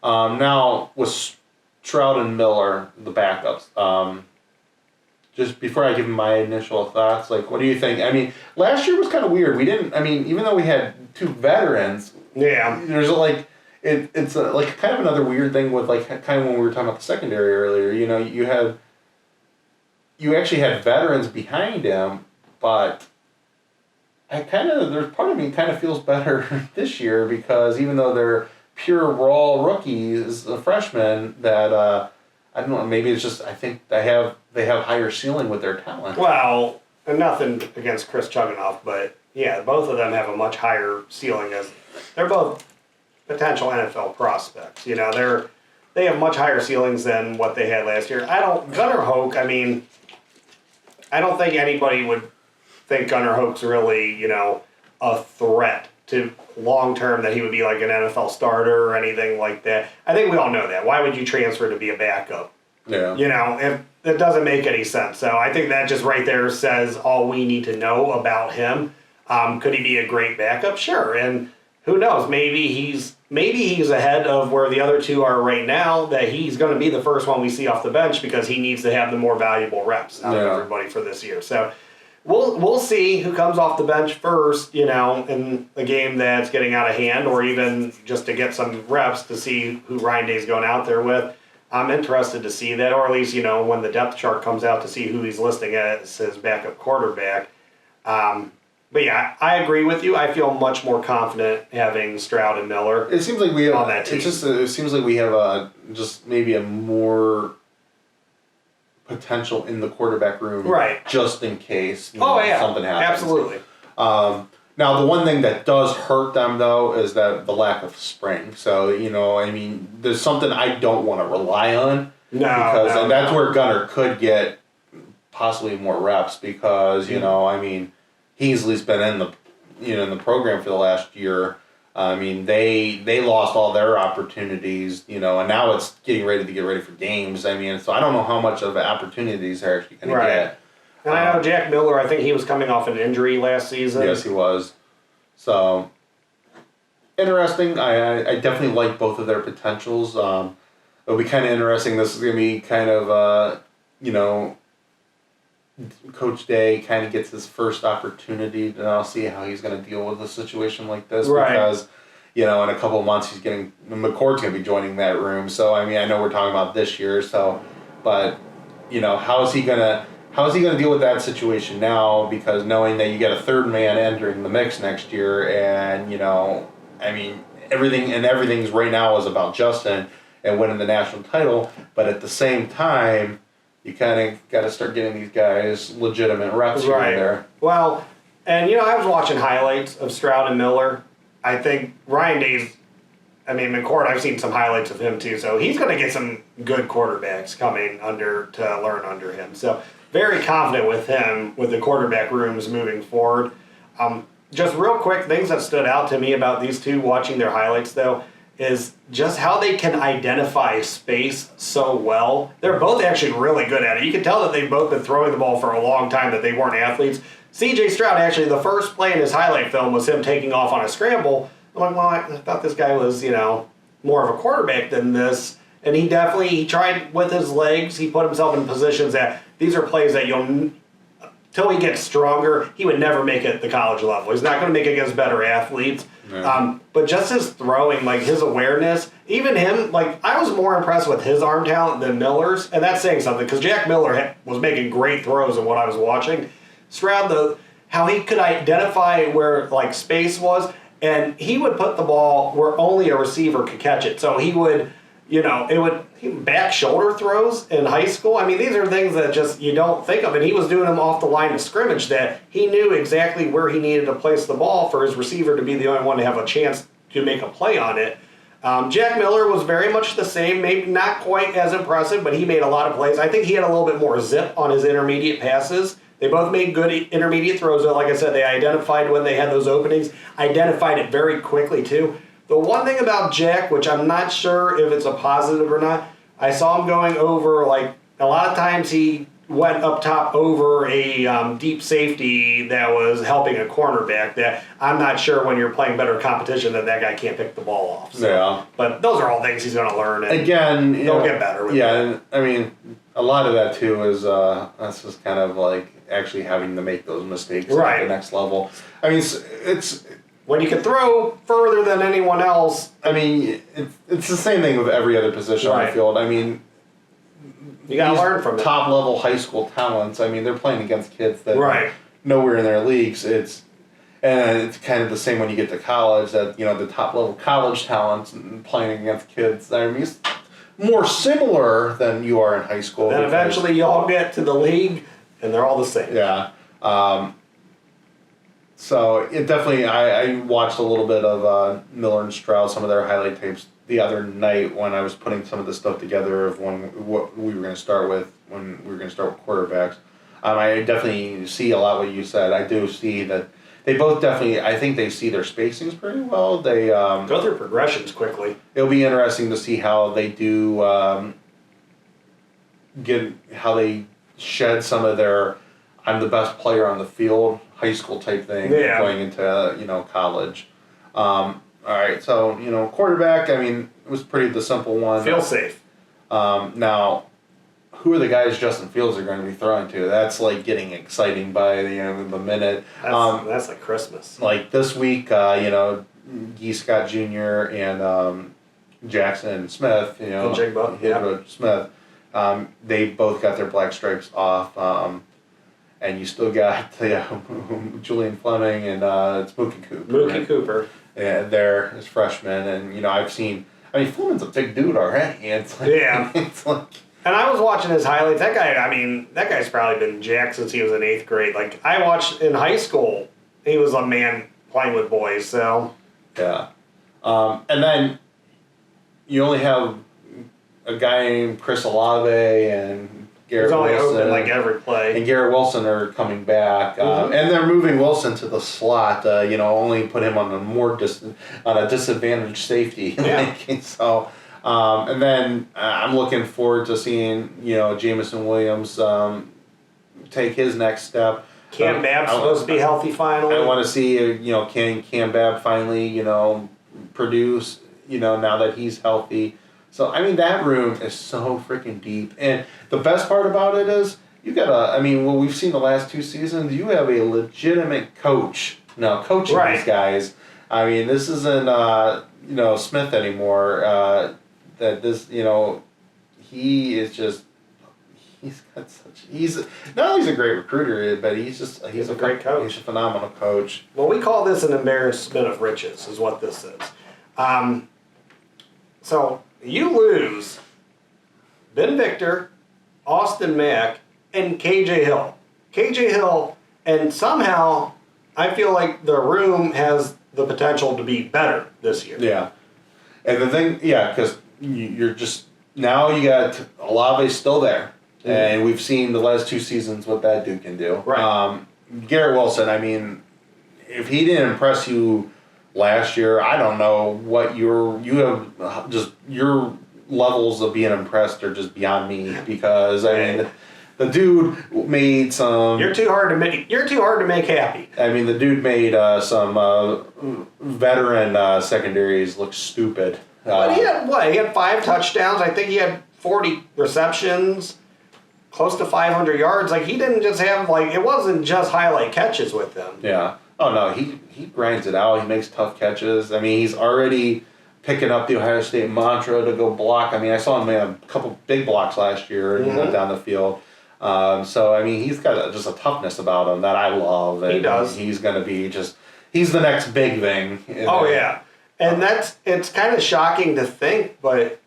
Now, with Stroud and Miller, the backups, just before I give him my initial thoughts, what do you think? Last year was kind of weird. We didn't, even though we had 2 veterans, there's it's kind of another weird thing with kind of when we were talking about the secondary earlier. You actually had veterans behind him, but there's part of me kind of feels better this year because even though they're pure raw rookies, the freshmen, that I don't know, maybe it's just I think they have higher ceiling with their talent. Well, and nothing against Chris Chuganoff, but yeah, both of them have a much higher ceiling as they're both potential NFL prospects. They have much higher ceilings than what they had last year. Gunnar Hoke, I don't think anybody would think Gunnar Hoke's really, a threat to long term that he would be like an NFL starter or anything like that. I think we all know that. Why would you transfer to be a backup? Yeah. It doesn't make any sense. So I think that just right there says all we need to know about him. Could he be a great backup? Sure. And who knows? Maybe he's ahead of where the other 2 are right now, that he's going to be the first one we see off the bench because he needs to have the more valuable reps out of everybody for this year. So we'll see who comes off the bench first, in a game that's getting out of hand, or even just to get some reps to see who Ryan Day's going out there with. I'm interested to see that, or at least, when the depth chart comes out to see who he's listing as his backup quarterback. But yeah, I agree with you. I feel much more confident having Stroud and Miller. It seems like we have on that team. It seems like we have just maybe a more potential in the quarterback room, right? Just in case something happens. Absolutely. Now, the one thing that does hurt them though is that the lack of spring. So there's something I don't want to rely on. And that's where Gunnar could get possibly more reps because Heasley's been in the in the program for the last year. They lost all their opportunities, and now it's getting ready for games. So I don't know how much of the opportunities they're actually going to get. And I know Jack Miller, I think he was coming off an injury last season. Yes, he was. So, interesting. I definitely like both of their potentials. It'll be kind of interesting. This is going to be kind of, Coach Day kind of gets his first opportunity, and I'll see how he's going to deal with a situation like this. Right. Because, in a couple of months, McCord's going to be joining that room. So, I know we're talking about this year. So, but, how is he going to deal with that situation now? Because knowing that you get a third man entering the mix next year, and everything's right now is about Justin and winning the national title, but at the same time, you kind of got to start getting these guys legitimate reps here and there. Well, and I was watching highlights of Stroud and Miller. I think Ryan Day's. McCord, I've seen some highlights of him too, so he's going to get some good quarterbacks coming to learn under him. So very confident with him with the quarterback rooms moving forward. Just real quick, things that stood out to me about these two watching their highlights though is just how they can identify space so well. They're both actually really good at it. You can tell that they've both been throwing the ball for a long time, that they weren't athletes. C.J. Stroud, actually, the first play in his highlight film was him taking off on a scramble. I'm like, well, I thought this guy was, more of a quarterback than this. And he tried with his legs. He put himself in positions that these are plays that till he gets stronger, he would never make it at the college level. He's not going to make it against better athletes. Yeah. But just his throwing, his awareness, even him, I was more impressed with his arm talent than Miller's. And that's saying something, because Jack Miller was making great throws in what I was watching. Stroud, how he could identify where, space was, and he would put the ball where only a receiver could catch it. So he would... he back shoulder throws in high school. I mean, these are things that just you don't think of. And he was doing them off the line of scrimmage that he knew exactly where he needed to place the ball for his receiver to be the only one to have a chance to make a play on it. Jack Miller was very much the same, maybe not quite as impressive, but he made a lot of plays. I think he had a little bit more zip on his intermediate passes. They both made good intermediate throws. Like I said, they identified when they had those openings, identified it very quickly too. The one thing about Jack, which I'm not sure if it's a positive or not, I saw him going over, a lot of times he went up top over a deep safety that was helping a cornerback that I'm not sure when you're playing better competition that guy can't pick the ball off. So. Yeah. But those are all things he's going to learn. And again, they'll get better with it. And I mean, a lot of that too is that's just kind of actually having to make those mistakes at the next level. I mean, it's when you can throw further than anyone else. I mean, it's the same thing with every other position on the field. I mean, you got to learn from it. Top level high school talents. I mean, they're playing against kids that are nowhere in their leagues. It's kind of the same when you get to college. That the top level college talents and playing against kids. I mean, it's more similar than you are in high school. Then eventually you all get to the league, and they're all the same. Yeah. So it definitely, I watched a little bit of Miller and Stroud, some of their highlight tapes the other night when I was putting some of the stuff together of what we were going to start with when we were going to start with quarterbacks. I definitely see a lot what you said. I do see that they both definitely, I think they see their spacings pretty well. They go through progressions quickly. It'll be interesting to see how they do how they shed some of their I'm the best player on the field high school type thing going into college. All right, so quarterback. I mean, it was the simple one. Feel safe. Now, who are the guys Justin Fields are going to be throwing to? That's getting exciting by the minute. That's like Christmas. This week, Gee Scott Jr. and Jackson Smith, Jigba Smith, they both got their black stripes off. And you still got Julian Fleming and it's Mookie Cooper. Mookie Cooper. Yeah, they're as freshmen, and I've seen. I mean, Fleming's a big dude already. And it's And I was watching his highlights. That guy, that guy's probably been jacked since he was in 8th grade. I watched in high school, he was a man playing with boys. So yeah, and then you only have a guy named Chris Olave and Garrett Wilson, open every play. And Garrett Wilson are coming back, and they're moving Wilson to the slot. Only put him on a disadvantaged safety. Yeah. So, and then I'm looking forward to seeing Jamison Williams take his next step. Cam Babb's supposed to be healthy finally. I want to see can Cam Babb finally produce now that he's healthy. So, I mean, that room is so freaking deep. And the best part about it is you got what we've seen the last 2 seasons, you have a legitimate coach now coaching these guys. I mean, this isn't, Smith anymore. That this, he is just, he's not only he's a great recruiter, but he's a great coach. He's a phenomenal coach. Well, we call this an embarrassment of riches, is what this is. So you lose Ben Victor, Austin Mack, and KJ Hill. KJ Hill, and somehow I feel like the room has the potential to be better this year. Yeah. And the thing, because you're just, now you got Olave still there. Mm-hmm. And we've seen the last 2 seasons what that dude can do. Right. Garrett Wilson, I mean, if he didn't impress you last year, I don't know what you have just your levels of being impressed are just beyond me because I mean the dude made some. You're too hard to make happy. I mean, the dude made some veteran secondaries look stupid. But he had what? He had 5 touchdowns. I think he had 40 receptions, close to 500 yards. Like, he didn't just have, like, it wasn't just highlight catches with them. Yeah. Oh, no, he grinds it out. He makes tough catches. I mean, he's already picking up the Ohio State mantra to go block. I mean, I saw him make a couple big blocks last year down the field. So, I mean, he's got just a toughness about him that I love. And he does. He's going to be he's the next big thing. Yeah. And it's kind of shocking to think, but,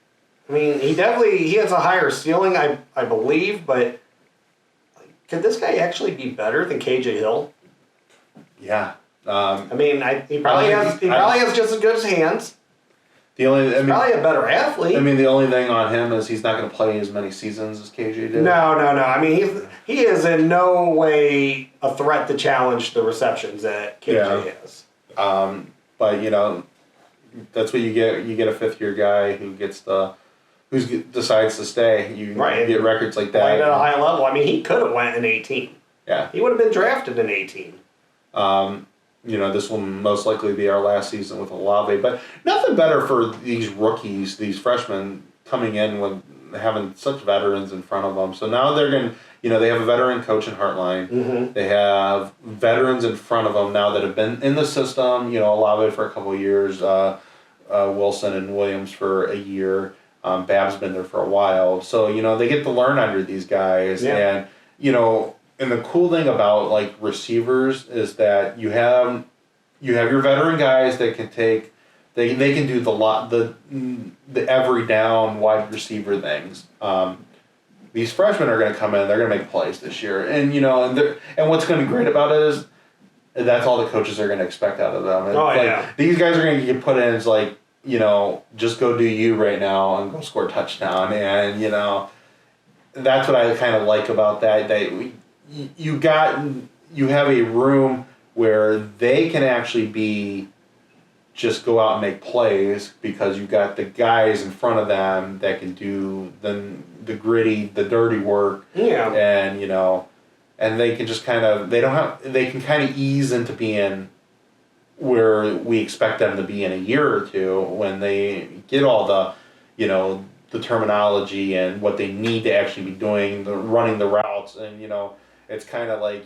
I mean, he has a higher ceiling, I believe, but could this guy actually be better than KJ Hill? Yeah. I mean, he probably has just as good as hands. Probably a better athlete. I mean, the only thing on him is he's not going to play as many seasons as KJ did. No. I mean, he is in no way a threat to challenge the receptions that KJ has. But that's what you get. You get a 5th-year guy who decides to stay. You get records like that. Playing at a high level. I mean, he could have went in 18. Yeah. He would have been drafted in 18. This will most likely be our last season with Olave, but nothing better for these rookies, these freshmen coming in with having such veterans in front of them. So now they're going to, they have a veteran coach in Hartline. Mm-hmm. They have veterans in front of them now that have been in the system, Olave for a couple of years, Wilson and Williams for a year. Bab's been there for a while. So, they get to learn under these guys. Yeah. And the cool thing about like receivers is that you have your veteran guys that can take they can do the every down wide receiver things. These freshmen are going to come in, they're going to make plays this year, and and what's going to be great about it is that's all the coaches are going to expect out of them. And these guys are going to get put in as like just go do you right now and go score a touchdown, and that's what I kind of like about that. You have a room where they can actually just go out and make plays because you've got the guys in front of them that can do the gritty, the dirty work. Yeah. And and they can just they can kind of ease into being where we expect them to be in a year or two when they get all the the terminology and what they need to actually be doing, running the routes, and it's kind of like,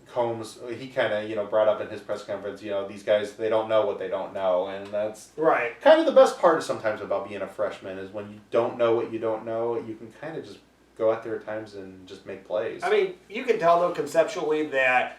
Coombs, he kind of, brought up in his press conference, these guys, they don't know what they don't know. And that's right. Kind of the best part sometimes about being a freshman is when you don't know what you don't know, you can kind of just go out there at times and just make plays. I mean, you can tell, though, conceptually that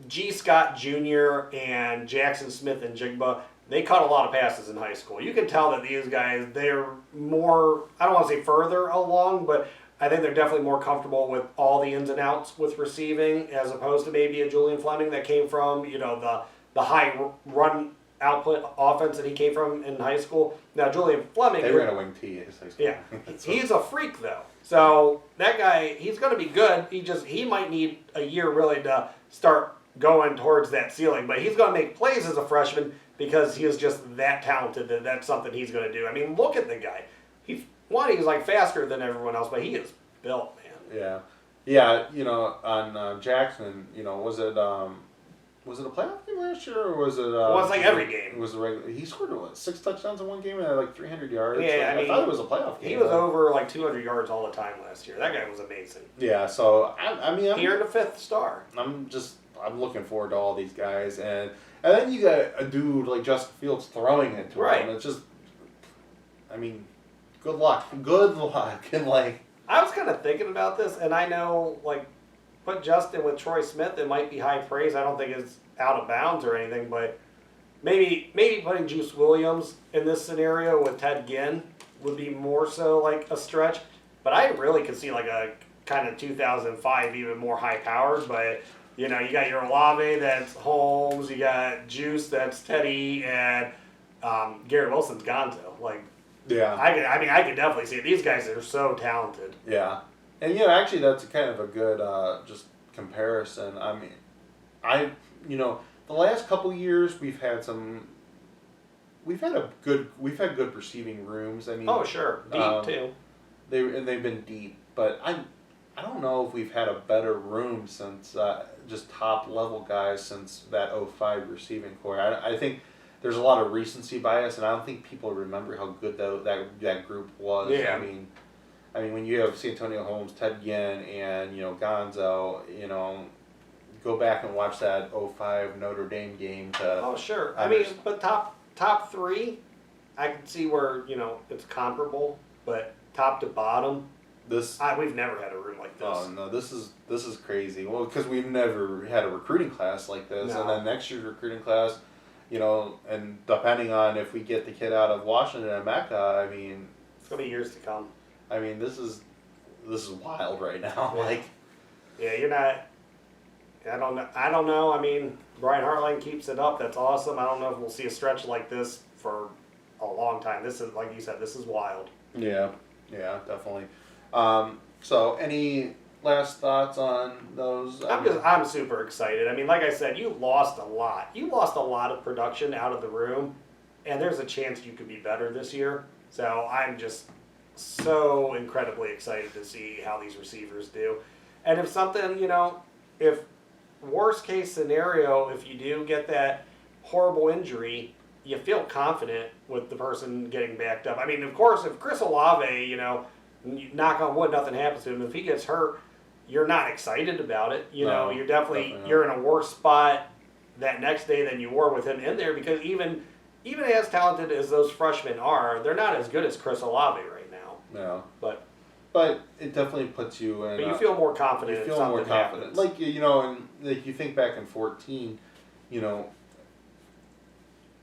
G. Scott Jr. and Jackson Smith and Jigba, they caught a lot of passes in high school. You can tell that these guys, they're more, I don't want to say further along, but I think they're definitely more comfortable with all the ins and outs with receiving as opposed to maybe a Julian Fleming that came from, the high run output offense that he came from in high school. Now, Julian Fleming... They ran a wing T in high school. Yeah. He's a freak, though. So, that guy, he's going to be good. He might need a year, really, to start going towards that ceiling. But he's going to make plays as a freshman because he is just that talented that that's something he's going to do. I mean, look at the guy. He's like faster than everyone else, but he is built, man. Yeah. On Jackson, was it a playoff game last year, or was it? It was like every game. It was a regular. He scored 6 touchdowns in one game and had like 300 yards. Yeah, I thought it was a playoff game. He was over like 200 yards all the time last year. That guy was amazing. Yeah, so I mean, he earned a 5th star. I'm looking forward to all these guys, and then you got a dude like Justin Fields throwing it to him. It's just, I mean. Good luck, and like. I was kind of thinking about this, and I know, like, put Justin with Troy Smith, it might be high praise. I don't think it's out of bounds or anything, but maybe putting Juice Williams in this scenario with Ted Ginn would be more so like a stretch. But I really could see like a kind of 2005 even more high powered. But you got your Olave, that's Holmes. You got Juice, that's Teddy, and Garrett Wilson's Gonzo. Like. Yeah. I could definitely see it. These guys are so talented. Yeah. And, actually that's kind of a good just comparison. I mean, the last couple of years we've had good receiving rooms. I mean. Oh, sure. Deep, too. They've been deep. But I don't know if we've had a better room since just top level guys since that '05 receiving core. I think there's a lot of recency bias, and I don't think people remember how good that group was. Yeah. I mean, when you have Santonio Holmes, Ted Ginn, and Gonzo, go back and watch that '05 Notre Dame game. Oh, sure. I mean, but top three, I can see where it's comparable, but top to bottom, we've never had a room like this. Oh no, this is crazy. Well, because we've never had a recruiting class like this, No. and then next year's recruiting class, and depending on if we get the kid out of Washington and Mecca, I mean, it's gonna be years to come. I mean, this is wild right now. Yeah. Like, Yeah, you're not. I don't know. I mean, Brian Hartline keeps it up. That's awesome. I don't know if we'll see a stretch like this for a long time. This is, like you said, this is wild. yeah, definitely. So, any last thoughts on those? I'm super excited. I mean, like I said, you lost a lot. You lost a lot of production out of the room, and there's a chance you could be better this year. So I'm just so incredibly excited to see how these receivers do. And if something, if worst case scenario, if you do get that horrible injury, you feel confident with the person getting backed up. I mean, of course, if Chris Olave, knock on wood, nothing happens to him. If he gets hurt, you're not excited about it. No, You're definitely you're in a worse spot that next day than you were with him in there, because even as talented as those freshmen are, they're not as good as Chris Olave right now. No. But it definitely puts you in. But you feel more confident. You feel more confident. Happens. Like, and like you think back in 2014,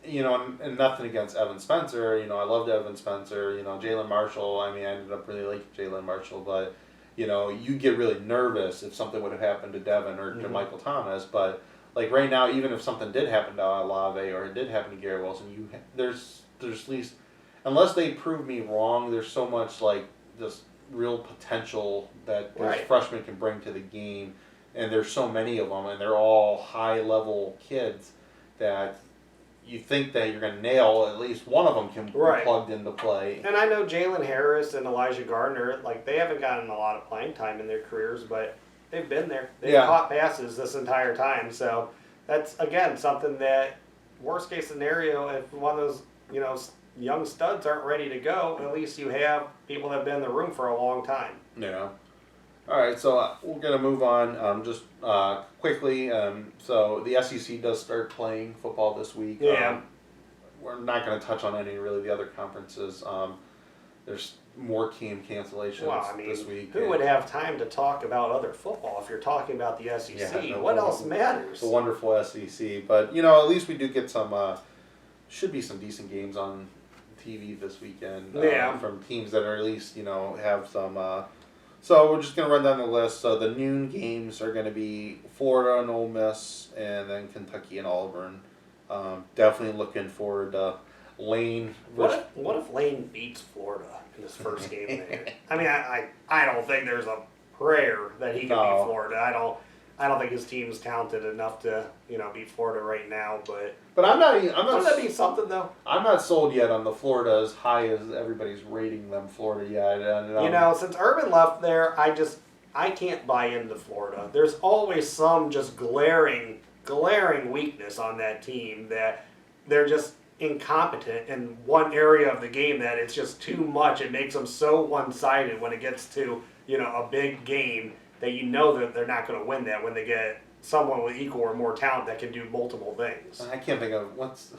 and nothing against Evan Spencer. I loved Evan Spencer. Jalen Marshall. I mean, I ended up really liking Jalen Marshall, but you get really nervous if something would have happened to Devin or to Michael Thomas. But like right now, even if something did happen to Olave or it did happen to Garrett Wilson, there's at least, unless they prove me wrong, there's so much like just real potential that those freshmen can bring to the game, and there's so many of them, and they're all high level kids that you think that you're going to nail at least one of them can be plugged into play. And I know Jalen Harris and Elijah Gardner, like they haven't gotten a lot of playing time in their careers, but they've been there. They've caught passes this entire time. So that's, again, something that, worst case scenario, if one of those, young studs aren't ready to go, at least you have people that have been in the room for a long time. Yeah. All right, so we're going to move on just quickly. So the SEC does start playing football this week. Yeah. We're not going to touch on any really the other conferences. There's more game cancellations this week. Who would have time to talk about other football if you're talking about the SEC? Yeah, what else matters? The wonderful SEC. But, at least we do get some, should be some decent games on TV this weekend from teams that are at least, have some... So we're just going to run down the list. So the noon games are going to be Florida and Ole Miss, and then Kentucky and Auburn. Definitely looking forward to Lane. What if Lane beats Florida in his first game there? I mean, I don't think there's a prayer that he can beat Florida. I don't think his team's talented enough to beat Florida right now. But I'm not. Wouldn't that be something though? I'm not sold yet on the Florida as high as everybody's rating them Florida yet. And, since Urban left there, I can't buy into Florida. There's always some just glaring weakness on that team that they're just incompetent in one area of the game, that it's just too much. It makes them so one-sided when it gets to a big game, that that they're not going to win that when they get someone with equal or more talent that can do multiple things. I can't think of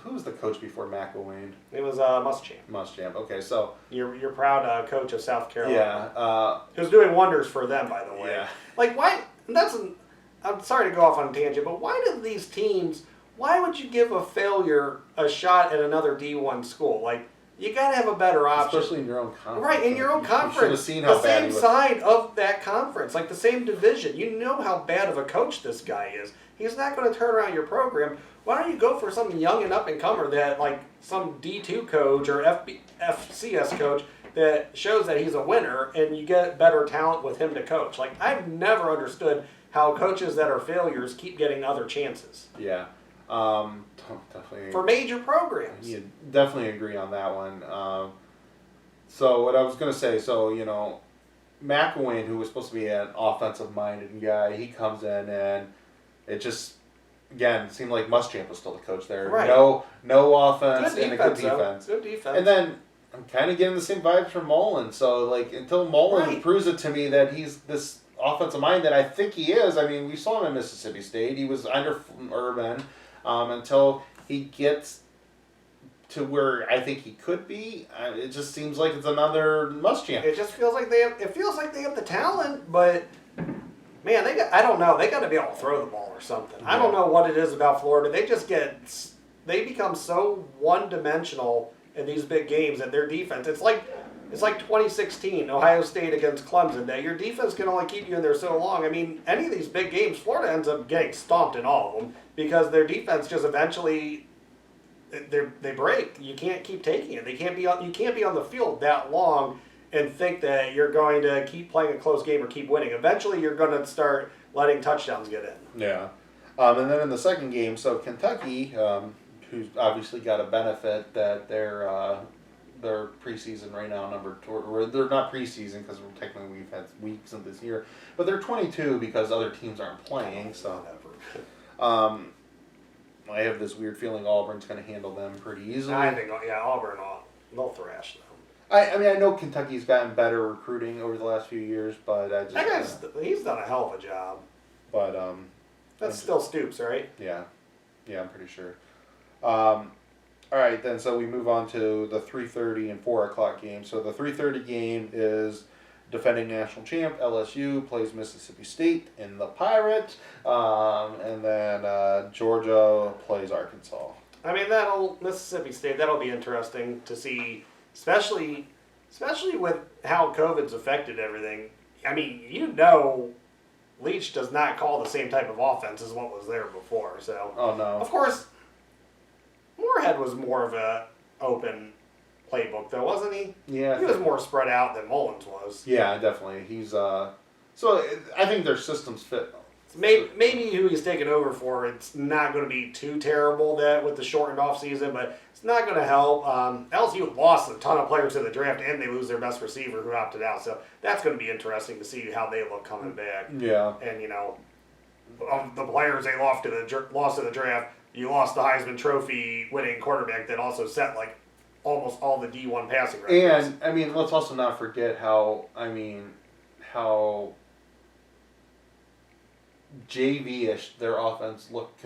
who was the coach before McElwain. It was Muschamp. Muschamp. Okay, so your proud coach of South Carolina. Yeah, who's doing wonders for them, by the way. Yeah. Like why? I'm sorry to go off on a tangent, but why do these teams? Why would you give a failure a shot at another D1 school? Like, you got to have a better option. Especially in your own conference. Right, in your own conference. You should have seen how the bad same side of that conference, like the same division. You know how bad of a coach this guy is. He's not going to turn around your program. Why don't you go for some young and up-and-comer that, like, some D2 coach or FCS coach that shows that he's a winner, and you get better talent with him to coach. Like, I've never understood how coaches that are failures keep getting other chances. Yeah. Definitely. For major programs. You definitely agree on that one. So what I was going to say, McElwain, who was supposed to be an offensive-minded guy, he comes in and it just, again, seemed like Muschamp was still the coach there. Right. No offense Good and a good defense, though. defense. Good defense. And then I'm kind of getting the same vibes from Mullen. So, like, until Mullen Right. proves it to me that he's this offensive mind that I think he is. I mean, we saw him in Mississippi State. He was under Urban until he gets to where I think he could be. It just seems like it's another Muschamp. It just feels like they have the talent, but man, I don't know. They got to be able to throw the ball or something. I don't know what it is about Florida. They become so one-dimensional in these big games that their defense, it's like 2016 Ohio State against Clemson, that your defense can only keep you in there so long. I mean, any of these big games, Florida ends up getting stomped in all of them because their defense just eventually they break. You can't keep taking it. You can't be on the field that long and think that you're going to keep playing a close game or keep winning. Eventually, you're going to start letting touchdowns get in. Yeah. And then in the second game, so Kentucky, who's obviously got a benefit that they're preseason right now, or they're not preseason because technically we've had weeks of this year, but they're 22 because other teams aren't playing. So, I have this weird feeling Auburn's going to handle them pretty easily. I think, Auburn, they'll thrash them. I mean, I know Kentucky's gotten better recruiting over the last few years, but I just That guy's he's done a hell of a job. But That's still Stoops, right? Yeah, I'm pretty sure. All right, then. So we move on to the 3:30 and 4 o'clock game. So the 3:30 game is defending national champ LSU plays Mississippi State in the Pirate, and then Georgia plays Arkansas. I mean, Mississippi State, that'll be interesting to see, especially with how COVID's affected everything. I mean, Leach does not call the same type of offense as what was there before. So, oh no, of course, Moorhead was more of a open playbook, though, wasn't he? Yeah, he was more spread out than Mullins was. Yeah, definitely. He's so I think their systems fit. Maybe who he's taking over for, it's not going to be too terrible that with the shortened off season, but it's not going to help. LSU lost a ton of players to the draft, and they lose their best receiver who opted out. So that's going to be interesting to see how they look coming back. Yeah. And of the players they lost to the draft, you lost the Heisman Trophy winning quarterback that also set like almost all the D1 passing records. And I mean, let's also not forget how JV-ish their offense looked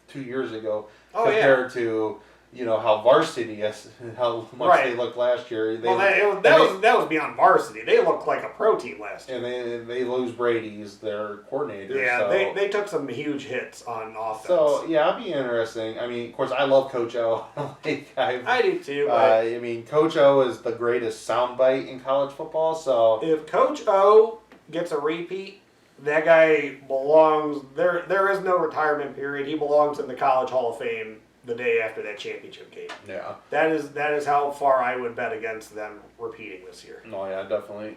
2 years ago compared to how how much they looked last year. That was beyond varsity. They looked like a pro team last year. And they lose Brady's their coordinator. Yeah, so. they took some huge hits on offense. So yeah, it'll be interesting. I mean, of course, I love Coach O. I do too. I mean, Coach O is the greatest soundbite in college football. So if Coach O gets a repeat, that guy belongs. There is no retirement period. He belongs in the College Hall of Fame the day after that championship game. Yeah. That is how far I would bet against them repeating this year. Oh yeah, definitely.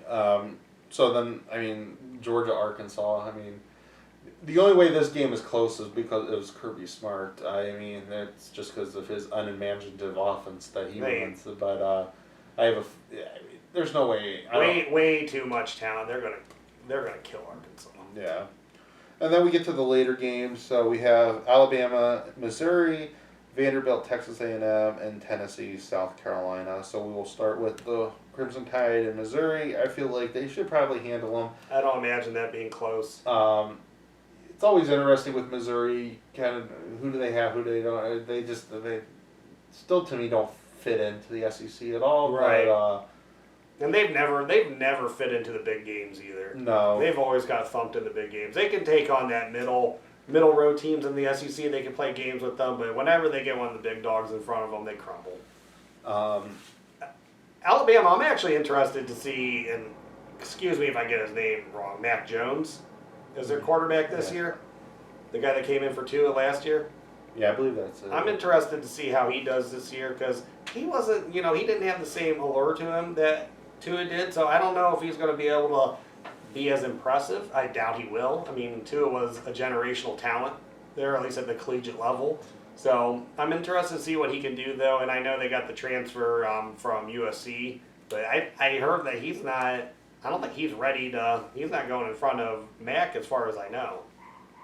So then, I mean, Georgia, Arkansas. I mean, the only way this game is close is because it was Kirby Smart. I mean, it's just because of his unimaginative offense that he runs. But there's no way. Way too much talent. They're gonna kill Arkansas. Yeah. And then we get to the later games. So we have Alabama, Missouri, Vanderbilt, Texas A&M, and Tennessee, South Carolina. So we will start with the Crimson Tide in Missouri. I feel like they should probably handle them. I don't imagine that being close. It's always interesting with Missouri. Kind of who do they have, who do they don't. They still to me don't fit into the SEC at all. Right. But, and they've never fit into the big games either. No. They've always got thumped in the big games. They can take on that middle row teams in the SEC. They can play games with them, but whenever they get one of the big dogs in front of them, they crumble. Alabama, I'm actually interested to see, and excuse me if I get his name wrong, Mac Jones is their quarterback this year. The guy that came in for Tua last year. Yeah, I believe that's it. I'm interested to see how he does this year because he wasn't, he didn't have the same allure to him that Tua did, so I don't know if he's going to be able to be as impressive. I doubt he will. I mean, Tua was a generational talent there, at least at the collegiate level. So I'm interested to see what he can do, though, and I know they got the transfer from USC, but I heard that he's not, I don't think he's ready to. He's not going in front of Mac as far as I know.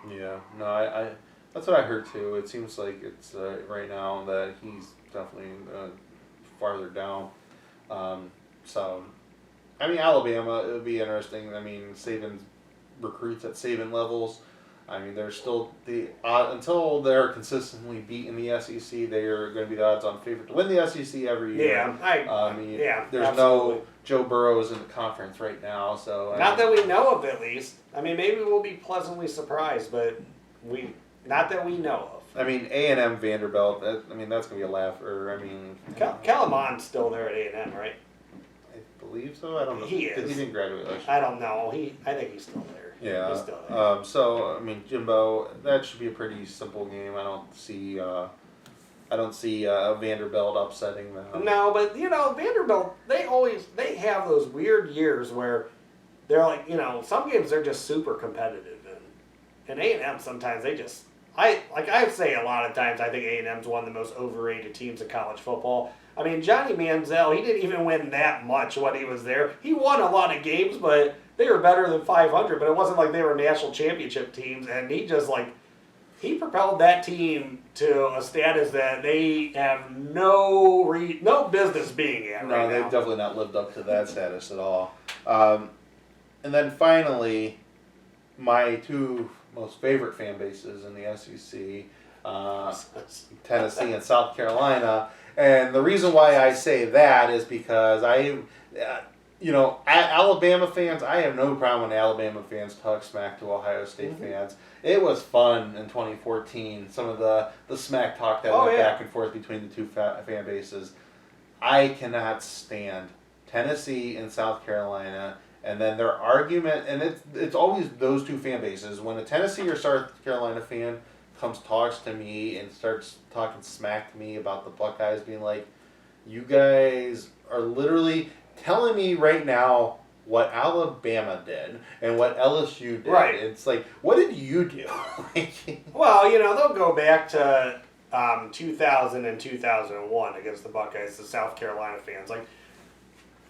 Yeah, no, I that's what I heard too. It seems like it's right now that he's definitely farther down. So, I mean, Alabama, it would be interesting. I mean, Saban's recruits at Saban levels. I mean, they're still until they're consistently beating the SEC, they are going to be the odds-on favorite to win the SEC every year. Yeah, I mean, there's absolutely. no Joe Burrows in the conference right now, so Not that we know of, at least. I mean, maybe we'll be pleasantly surprised, but not that we know of. I mean, A&M Vanderbilt. I mean, that's going to be a laugh. Or I mean, Kellerman's still there at A&M, right? I believe so. I don't know. He is. Because he didn't graduate last year. I don't know. I think he's still there. Yeah. He's still there. So I mean, Jimbo, that should be a pretty simple game. I don't see Vanderbilt upsetting them. No, but Vanderbilt, they have those weird years where they're like, some games they're just super competitive, and A&M sometimes they just I say a lot of times I think A&M's one of the most overrated teams in college football. I mean, Johnny Manziel, he didn't even win that much when he was there. He won a lot of games, but they were better than 500. But it wasn't like they were national championship teams, and he propelled that team to a status that they have no business being at right now. No, they've definitely not lived up to that status at all. And then finally, my two most favorite fan bases in the SEC, Tennessee and South Carolina. And the reason why I say that is because Alabama fans, I have no problem when Alabama fans talk smack to Ohio State fans. It was fun in 2014, some of the smack talk that went back and forth between the two fan bases. I cannot stand Tennessee and South Carolina, and then their argument, and it's always those two fan bases. When a Tennessee or South Carolina fan talks to me and starts talking smack to me about the Buckeyes, being like, you guys are literally telling me right now what Alabama did and what LSU did. Right. It's like, what did you do? Well, they'll go back to 2000 and 2001 against the Buckeyes, the South Carolina fans. Like,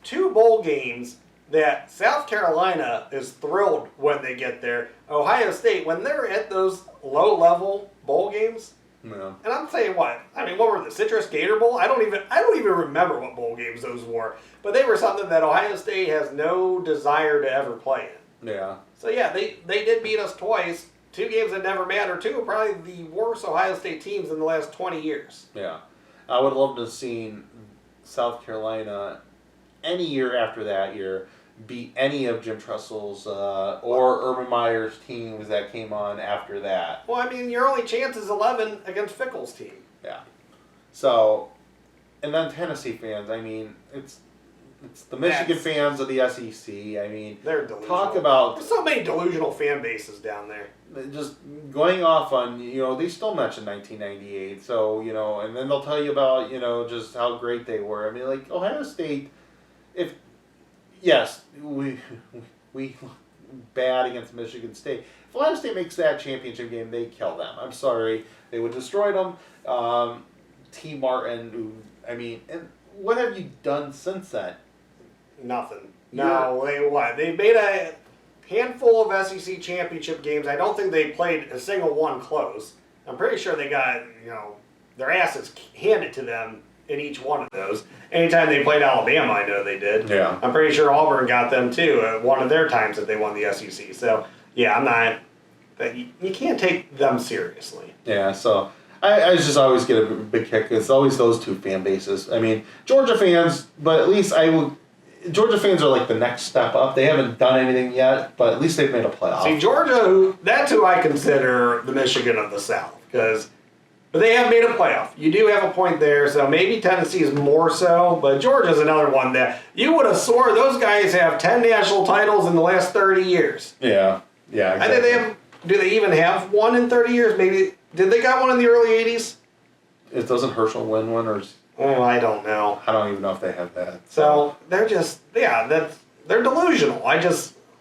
two bowl games that South Carolina is thrilled when they get there. Ohio State, when they're at those low-level bowl games, No. and I'm saying what were the Citrus Gator Bowl? I don't even remember what bowl games those were, but they were something that Ohio State has no desire to ever play in. Yeah. So yeah, they did beat us twice. Two games that never matter. Two of probably the worst Ohio State teams in the last 20 years. Yeah. I would love to have seen South Carolina any year after that year beat any of Jim Tressel's or Urban Meyer's teams that came on after that. Well, I mean, your only chance is 11 against Fickle's team. Yeah. So, and then Tennessee fans, I mean, it's the Michigan fans of the SEC. I mean, they're delusional. Talk about... There's so many delusional fan bases down there. Just going off on, they still mention 1998. So, and then they'll tell you about, just how great they were. I mean, like, Ohio State, yes, we bad against Michigan State. If Ohio State makes that championship game, they kill them. I'm sorry. They would destroy them. T. Martin, and what have you done since then? Nothing. No, they made a handful of SEC championship games. I don't think they played a single one close. I'm pretty sure they got, their asses handed to them in each one of those. Anytime they played Alabama, I know they did. Yeah. I'm pretty sure Auburn got them too at one of their times that they won the SEC. So, yeah, you can't take them seriously. Yeah, so I just always get a big kick. It's always those two fan bases. I mean, Georgia fans, but at least Georgia fans are like the next step up. They haven't done anything yet, but at least they've made a playoff. See, Georgia, that's who I consider the Michigan of the South, but they have made a playoff. You do have a point there, so maybe Tennessee is more so, but Georgia's another one that you would have swore those guys have 10 national titles in the last 30 years. Yeah, exactly. I think do they even have one in 30 years? Maybe, did they got one in the early 80s? Doesn't Herschel win one, or... Oh, I don't know. I don't even know if they have that. So they're just, they're delusional.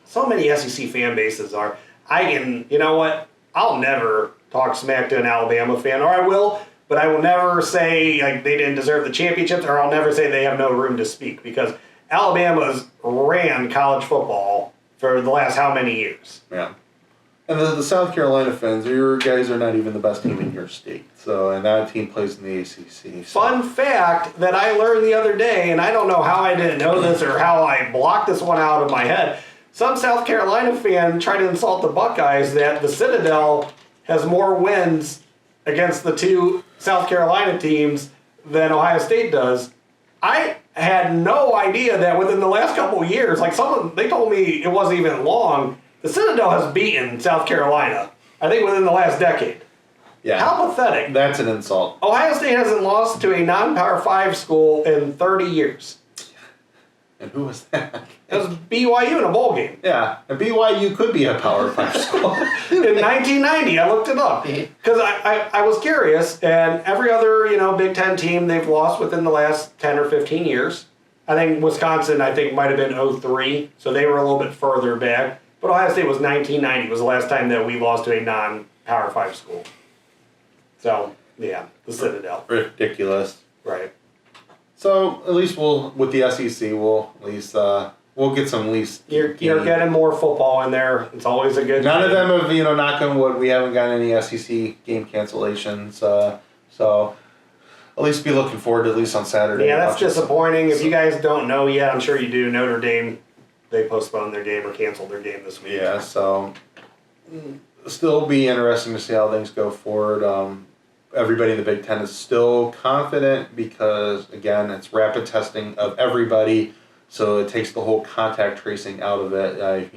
So many SEC fan bases are. You know what? I'll never talk smack to an Alabama fan, or I will, but I will never say they didn't deserve the championships, or I'll never say they have no room to speak, because Alabama's ran college football for the last how many years? Yeah. And the South Carolina fans, your guys are not even the best team in your state. So, and that team plays in the ACC. So. Fun fact that I learned the other day, and I don't know how I didn't know this or how I blocked this one out of my head. Some South Carolina fan tried to insult the Buckeyes that the Citadel has more wins against the two South Carolina teams than Ohio State does. I had no idea that within the last couple of years, like they told me it wasn't even long, the Citadel has beaten South Carolina, I think within the last decade. Yeah. How pathetic. That's an insult. Ohio State hasn't lost to a non-Power 5 school in 30 years. And who was that? It was BYU in a bowl game. Yeah, and BYU could be a Power 5 school. In 1990, I looked it up. Because I was curious, and every other, Big Ten team they've lost within the last 10 or 15 years. I think Wisconsin, might have been 03, so they were a little bit further back. But Ohio State was 1990, was the last time that we lost to a non-Power 5 school. So, yeah, the Citadel. Ridiculous. Right. So, at least with the SEC, we'll get some at least. You're getting more football in there. It's always a good None thing. of them have, knock on wood, we haven't gotten any SEC game cancellations. So, at least be looking forward to at least on Saturday. Yeah, that's disappointing. If you guys don't know yet, I'm sure you do, Notre Dame, they postponed their game or canceled their game this week. Yeah, so still be interesting to see how things go forward. Everybody in the Big Ten is still confident because, again, it's rapid testing of everybody, so it takes the whole contact tracing out of it. If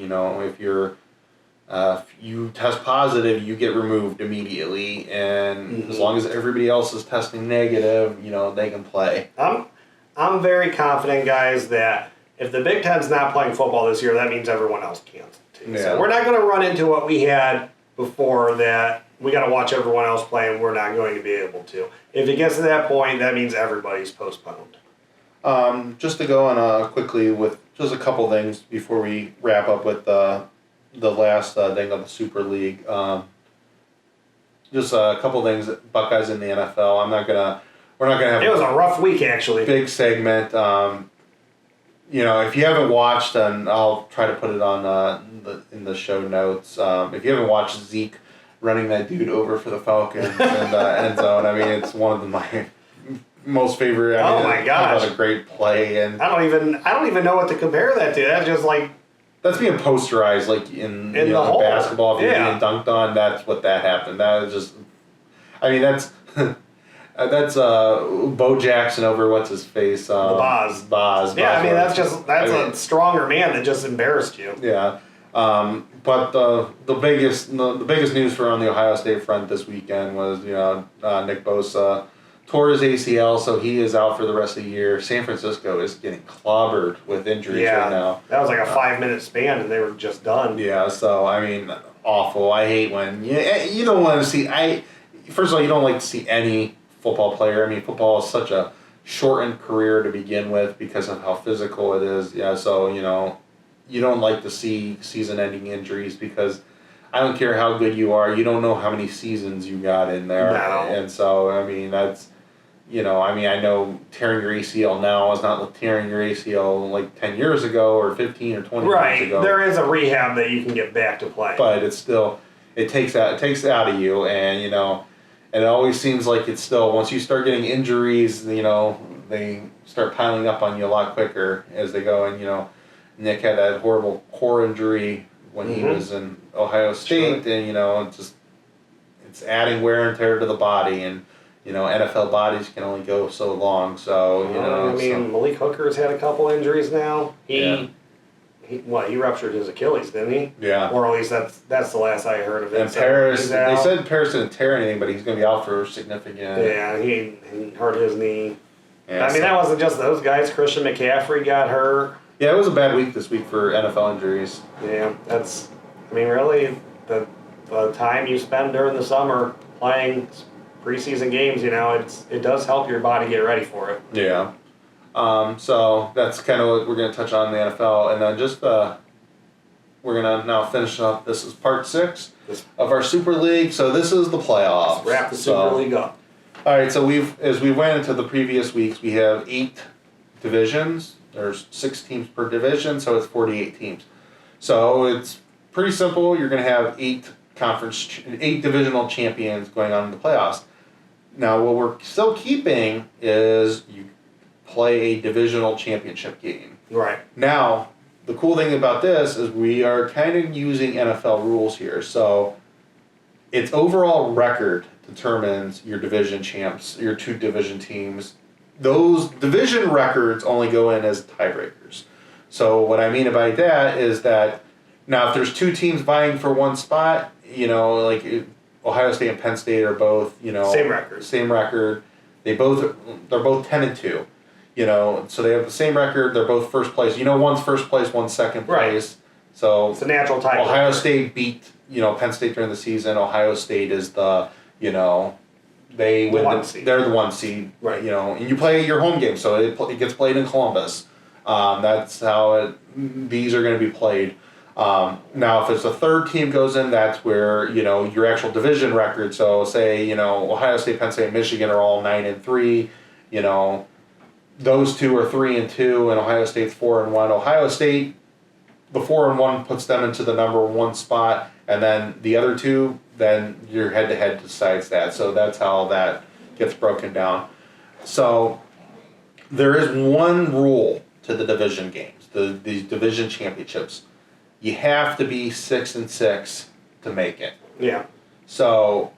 you test positive, you get removed immediately, and as long as everybody else is testing negative, they can play. I'm very confident, guys, that if the Big Ten's not playing football this year, that means everyone else can't too. Yeah. So we're not going to run into what we had before, that we got to watch everyone else play and we're not going to be able to. If it gets to that point, that means everybody's postponed. Just to go on quickly with just a couple things before we wrap up with the last thing of the Super League. Just a couple things. Buckeyes in the NFL. We're not gonna have. It was a rough week, actually. Big segment. If you haven't watched, and I'll try to put it on in the show notes. If you haven't watched Zeke running that dude over for the Falcons in the end zone, it's one of my most favorite. My gosh, what a great play! And I don't even know what to compare that to. That's just like. That's being posterized, like in the basketball. If you're being dunked on, that's what that happened. That was just, that's that's Bo Jackson over what's his face. The Boz. Yeah, that's a stronger man that just embarrassed you. Yeah, but the biggest news for on the Ohio State front this weekend was Nick Bosa tore his ACL, so he is out for the rest of the year. San Francisco is getting clobbered with injuries right now. That was like a 5-minute span, and they were just done. Yeah, so, awful. I hate when you don't want to see... First of all, you don't like to see any football player. Football is such a shortened career to begin with because of how physical it is. Yeah, so, you don't like to see season-ending injuries because I don't care how good you are, you don't know how many seasons you got in there. No. And so, that's... I know tearing your ACL now is not like tearing your ACL like 10 years ago or 15 or 20 years ago. There is a rehab that you can get back to play. But it's still, it takes it out of you, and and it always seems like it's still, once you start getting injuries, they start piling up on you a lot quicker as they go. And Nick had that horrible core injury when he was in Ohio State, and it's adding wear and tear to the body, and NFL bodies can only go so long. So Malik Hooker's had a couple injuries now. He ruptured his Achilles, didn't he? Yeah. Or at least that's the last I heard of it. And Paris, they said Paris didn't tear anything, but he's going to be out for significant. Yeah, he hurt his knee. Yeah, that wasn't just those guys. Christian McCaffrey got hurt. Yeah, it was a bad week this week for NFL injuries. Yeah, really the time you spend during the summer playing preseason games, it does help your body get ready for it. Yeah. So that's kind of what we're going to touch on in the NFL. And then just we're going to now finish up. This is part 6 of our Super League. So this is the playoffs. Let's wrap the Super League up. All right, so as we went into the previous weeks, we have 8 divisions. There's 6 teams per division, so it's 48 teams. So it's pretty simple. You're going to have 8 divisional champions going on in the playoffs. Now, what we're still keeping is you play a divisional championship game. Right. Now, the cool thing about this is we are kind of using NFL rules here. So its overall record determines your division champs, your 2 division teams. Those division records only go in as tiebreakers. So what I mean by that is that now if there's 2 teams vying for one spot, like Ohio State and Penn State are both, same record. They're both 10-2. So they have the same record. They're both first place. One's first place, one's second place. Right. So it's a natural tiebreaker. Ohio State beat Penn State during the season. Ohio State is the they win they're the 1 seed. Right. And you play your home game, so it gets played in Columbus. That's how these are going to be played. Now, if it's a third team goes in, that's where your actual division record. So say Ohio State, Penn State, and Michigan are all 9-3. Those 2 are 3-2, and Ohio State's 4-1. Ohio State, the 4-1 puts them into the number 1 spot, and then the other 2, then your head-to-head decides that. So that's how that gets broken down. So there is one rule to the division games, the division championships. You have to be 6-6 to make it. Yeah. So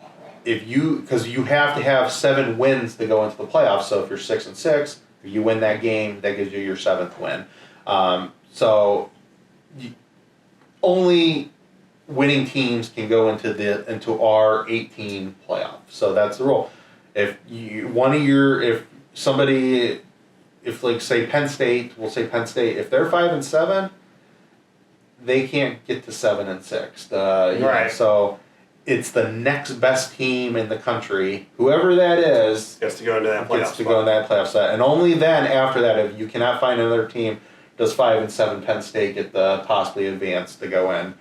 because you have to have 7 wins to go into the playoffs. So if you're 6-6, if you win that game, that gives you your 7th win. Only winning teams can go into our 18 playoff. So that's the rule. If say Penn State, if they're 5-7, they can't get to 7-6. Right. So it's the next best team in the country, whoever that is, gets to go into that playoff. Gets to go in that playoff set, and only then after that, if you cannot find another team, does 5-7 Penn State get the possibly advance to go in.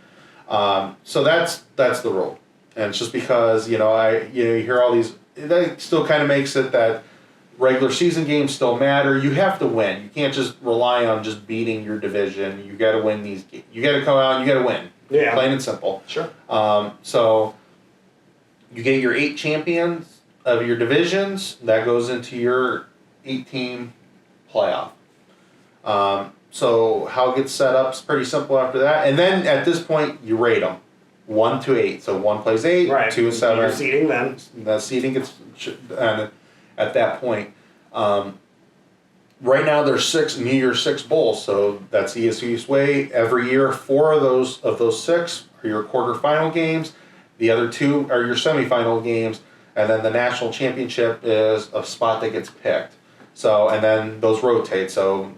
So that's the rule, and it's just because you hear all these. That still kind of makes it that regular season games still matter. You have to win. You can't just rely on just beating your division. You got to win these games. You got to come out and you got to win. Yeah. Plain and simple. Sure. So you get your 8 champions of your divisions. That goes into your 8-team playoff. So how it gets set up is pretty simple after that. And then at this point, you rate them 1 to 8. So 1 plays 8, right. 2 is 7. You're seeding then. The seeding gets at that point. Right now there's 6 New Year's 6 bowls, so that's the East way. Every year, 4 of those 6 are your quarterfinal games. The other 2 are your semifinal games, and then the national championship is a spot that gets picked. So and then those rotate. So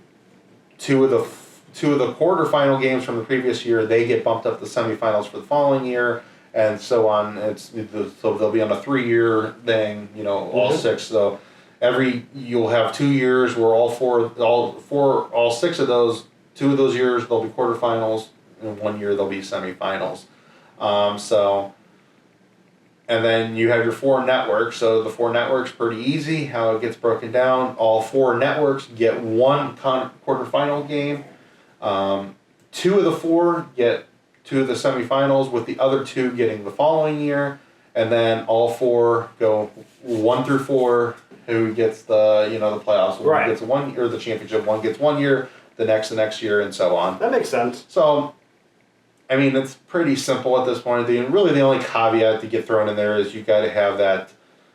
2 of the quarterfinal games from the previous year, they get bumped up to semifinals for the following year, and so on. So they'll be on a 3-year thing, all 6. So you'll have 2 years where all 6 of those, 2 of those years they'll be quarterfinals, and 1 year they'll be semifinals. And then you have your 4 networks. So the 4 networks, pretty easy how it gets broken down. All 4 networks get 1 quarterfinal game. 2 of the 4 get 2 of the semifinals, with the other 2 getting the following year. And then all 4 go 1 through 4. Who gets the the playoffs? One right. gets 1 year, the championship. One gets 1 year, the next year, and so on. That makes sense. So, I mean, it's pretty simple at this point. Really, the only caveat to get thrown in there is you got to have that.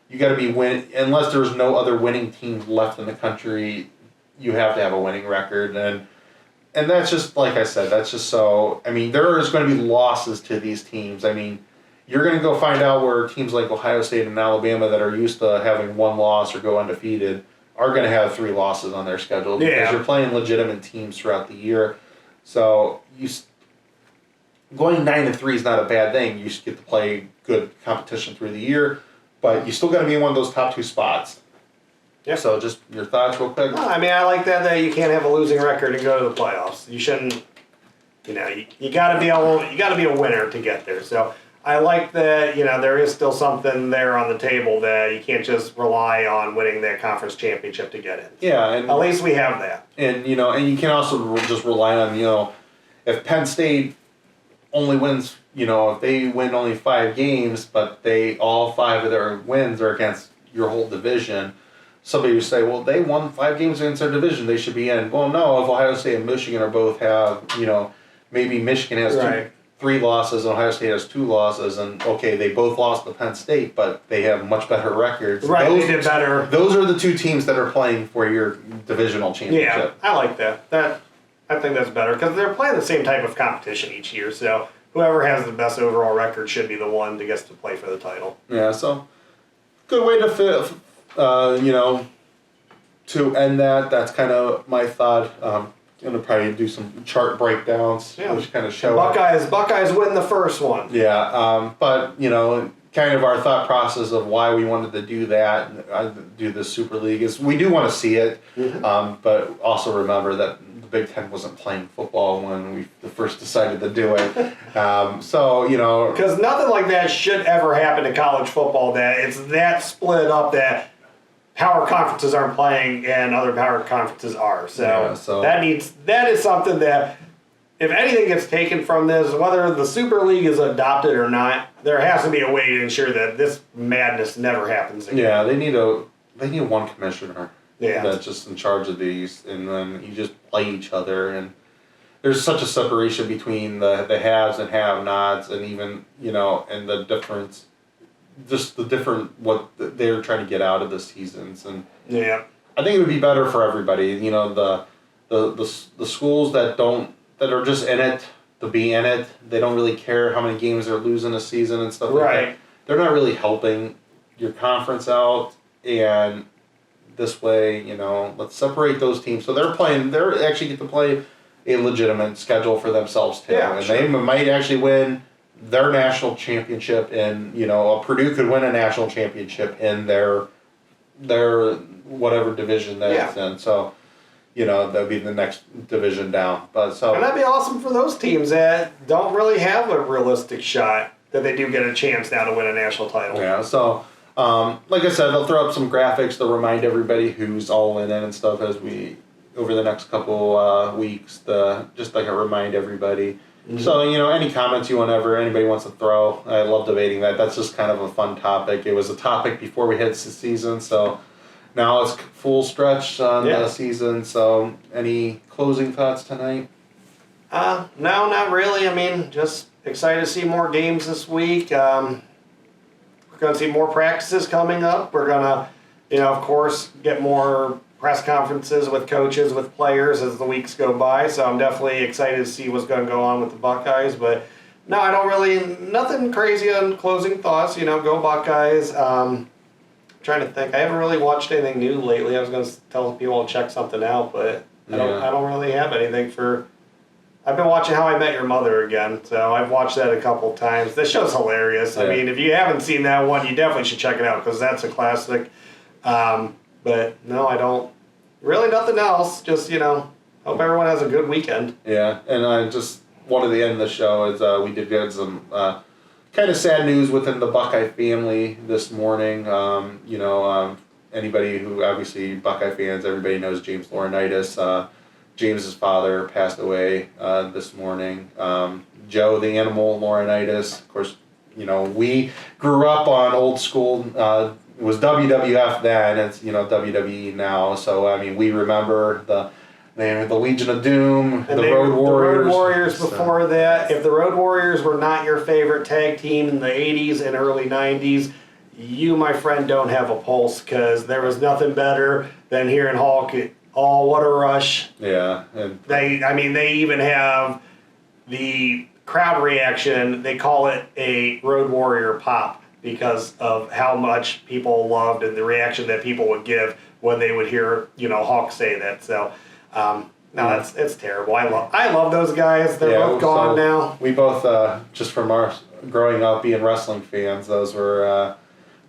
You got to be unless there's no other winning teams left in the country. You have to have a winning record, and that's just like I said. That's just so. I mean, there is going to be losses to these teams. I mean. You're going to go find out where teams like Ohio State and Alabama that are used to having 1 loss or go undefeated are going to have 3 losses on their schedule because you're playing legitimate teams throughout the year. So going 9-3 is not a bad thing. You get to play good competition through the year, but you still got to be in one of those top 2 spots. Yeah. So just your thoughts real quick. No, I mean, I like that you can't have a losing record and go to the playoffs. You shouldn't. You got to be a winner to get there. So. I like that, there is still something there on the table that you can't just rely on winning that conference championship to get in. Yeah, and at least we have that. And and you can also just rely on if Penn State only wins, if they win only 5 games, but all 5 of their wins are against your whole division. Somebody would say, well, they won 5 games against their division, they should be in. Well, no, if Ohio State and Michigan are both have, maybe Michigan has Right. 3 losses, and Ohio State has 2 losses, and okay, they both lost to Penn State, but they have much better records. Right, they did better. Those are the 2 teams that are playing for your divisional championship. Yeah, I like that. I think that's better because they're playing the same type of competition each year. So whoever has the best overall record should be the one that gets to play for the title. Yeah, so good way to fit, to end that. That's kind of my thought. Gonna probably do some chart breakdowns, which kind of show Buckeyes win the first one. Yeah, but kind of our thought process of why we wanted to do that, do the Super League, is we do want to see it, but also remember that the Big Ten wasn't playing football when we first decided to do it. Because nothing like that should ever happen in college football. That it's that split up that power conferences aren't playing and other power conferences are. So that is something that, if anything gets taken from this, whether the Super League is adopted or not, there has to be a way to ensure that this madness never happens again. Yeah, they need one commissioner that's just in charge of these, and then you just play each other. And there's such a separation between the haves and have-nots, and even and the difference. Just the different what they're trying to get out of the seasons, and I think it would be better for everybody. The schools that are just in it to be in it. They don't really care how many games they're losing a season and stuff like that. They're not really helping your conference out, and this way, let's separate those teams so they're actually get to play a legitimate schedule for themselves too, and they might actually win their national championship, and Purdue could win a national championship in their whatever division that's in. So, that'd be the next division down. And that'd be awesome for those teams that don't really have a realistic shot, that they do get a chance now to win a national title. Yeah. So, like I said, they'll throw up some graphics to remind everybody who's all in it and stuff as we over the next couple weeks. Just like a remind everybody. So, any comments anybody wants to throw, I love debating that. That's just kind of a fun topic. It was a topic before we hit the season, so now it's full stretch on the season. So, any closing thoughts tonight? No, not really. I mean, just excited to see more games this week. We're going to see more practices coming up. We're going to, of course, get more press conferences with coaches, with players as the weeks go by. So I'm definitely excited to see what's going to go on with the Buckeyes. But no, I don't really, nothing crazy on closing thoughts. Go Buckeyes. Trying to think. I haven't really watched anything new lately. I was going to tell people to check something out, but I don't really have anything for. I've been watching How I Met Your Mother again, so I've watched that a couple times. That show's hilarious. I mean, if you haven't seen that one, you definitely should check it out because that's a classic. But no, I don't. Really nothing else. Just, hope everyone has a good weekend. Yeah, and I just wanted to end the show is we did get some kind of sad news within the Buckeye family this morning. Anybody who, obviously, Buckeye fans, everybody knows James Laurinaitis. James's father passed away this morning. Joe, the animal, Laurinaitis. Of course, we grew up on old school. It was WWF then. It's WWE now. So I mean, we remember the Legion of Doom, and the Road Warriors. The Road Warriors before that. If the Road Warriors were not your favorite tag team in the '80s and early '90s, you, my friend, don't have a pulse because there was nothing better than hearing Hulk. Oh, what a rush! Yeah, and they even have the crowd reaction. They call it a Road Warrior pop because of how much people loved and the reaction that people would give when they would hear Hulk say that. So, it's terrible. I love those guys. They're both gone now. We both just from our growing up being wrestling fans, those were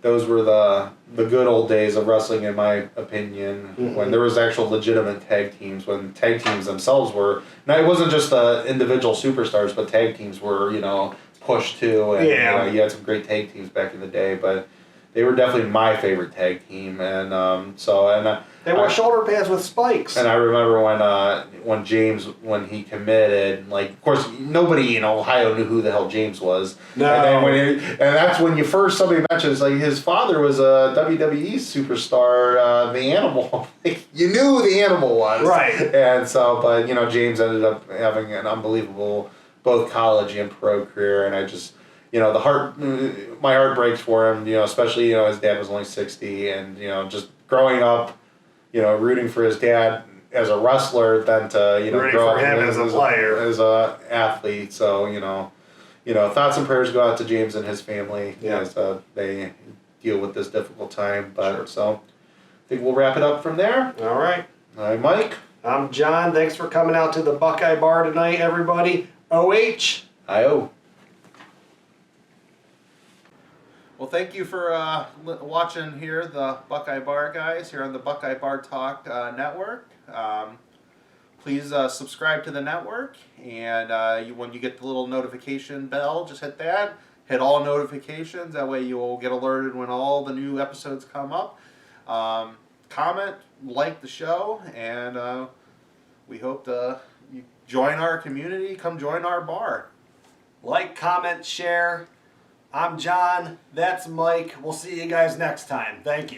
the good old days of wrestling, in my opinion, when there was actual legitimate tag teams, when tag teams themselves were, now it wasn't just individual superstars, but tag teams were, push too, and Yeah. you had some great tag teams back in the day, but they were definitely my favorite tag team, and They wore shoulder pads with spikes. and I remember when James, when he committed, like, of course nobody in Ohio knew who the hell James was. No. And that's when somebody mentions, like, his father was a WWE superstar, the Animal. You knew who the Animal was, Right. And so, but James ended up having an unbelievable both college and pro career, and I just. My heart breaks for him, especially, his dad was only 60, and, just growing up, rooting for his dad as a wrestler than to, Rooting grow for up him as a player. as a athlete. So, thoughts and prayers go out to James and his family as they deal with this difficult time. But Sure. So, I think we'll wrap it up from there. All right. All right, Mike. I'm John. Thanks for coming out to the Buckeye Bar tonight, everybody. OH. I.O. Well, thank you for watching here, the Buckeye Bar Guys, here on the Buckeye Bar Talk Network. Please subscribe to the network, and when you get the little notification bell, just hit that. Hit all notifications, that way you will get alerted when all the new episodes come up. Comment, like the show, and we hope you join our community, come join our bar. Like, comment, share. I'm John. That's Mike. We'll see you guys next time. Thank you.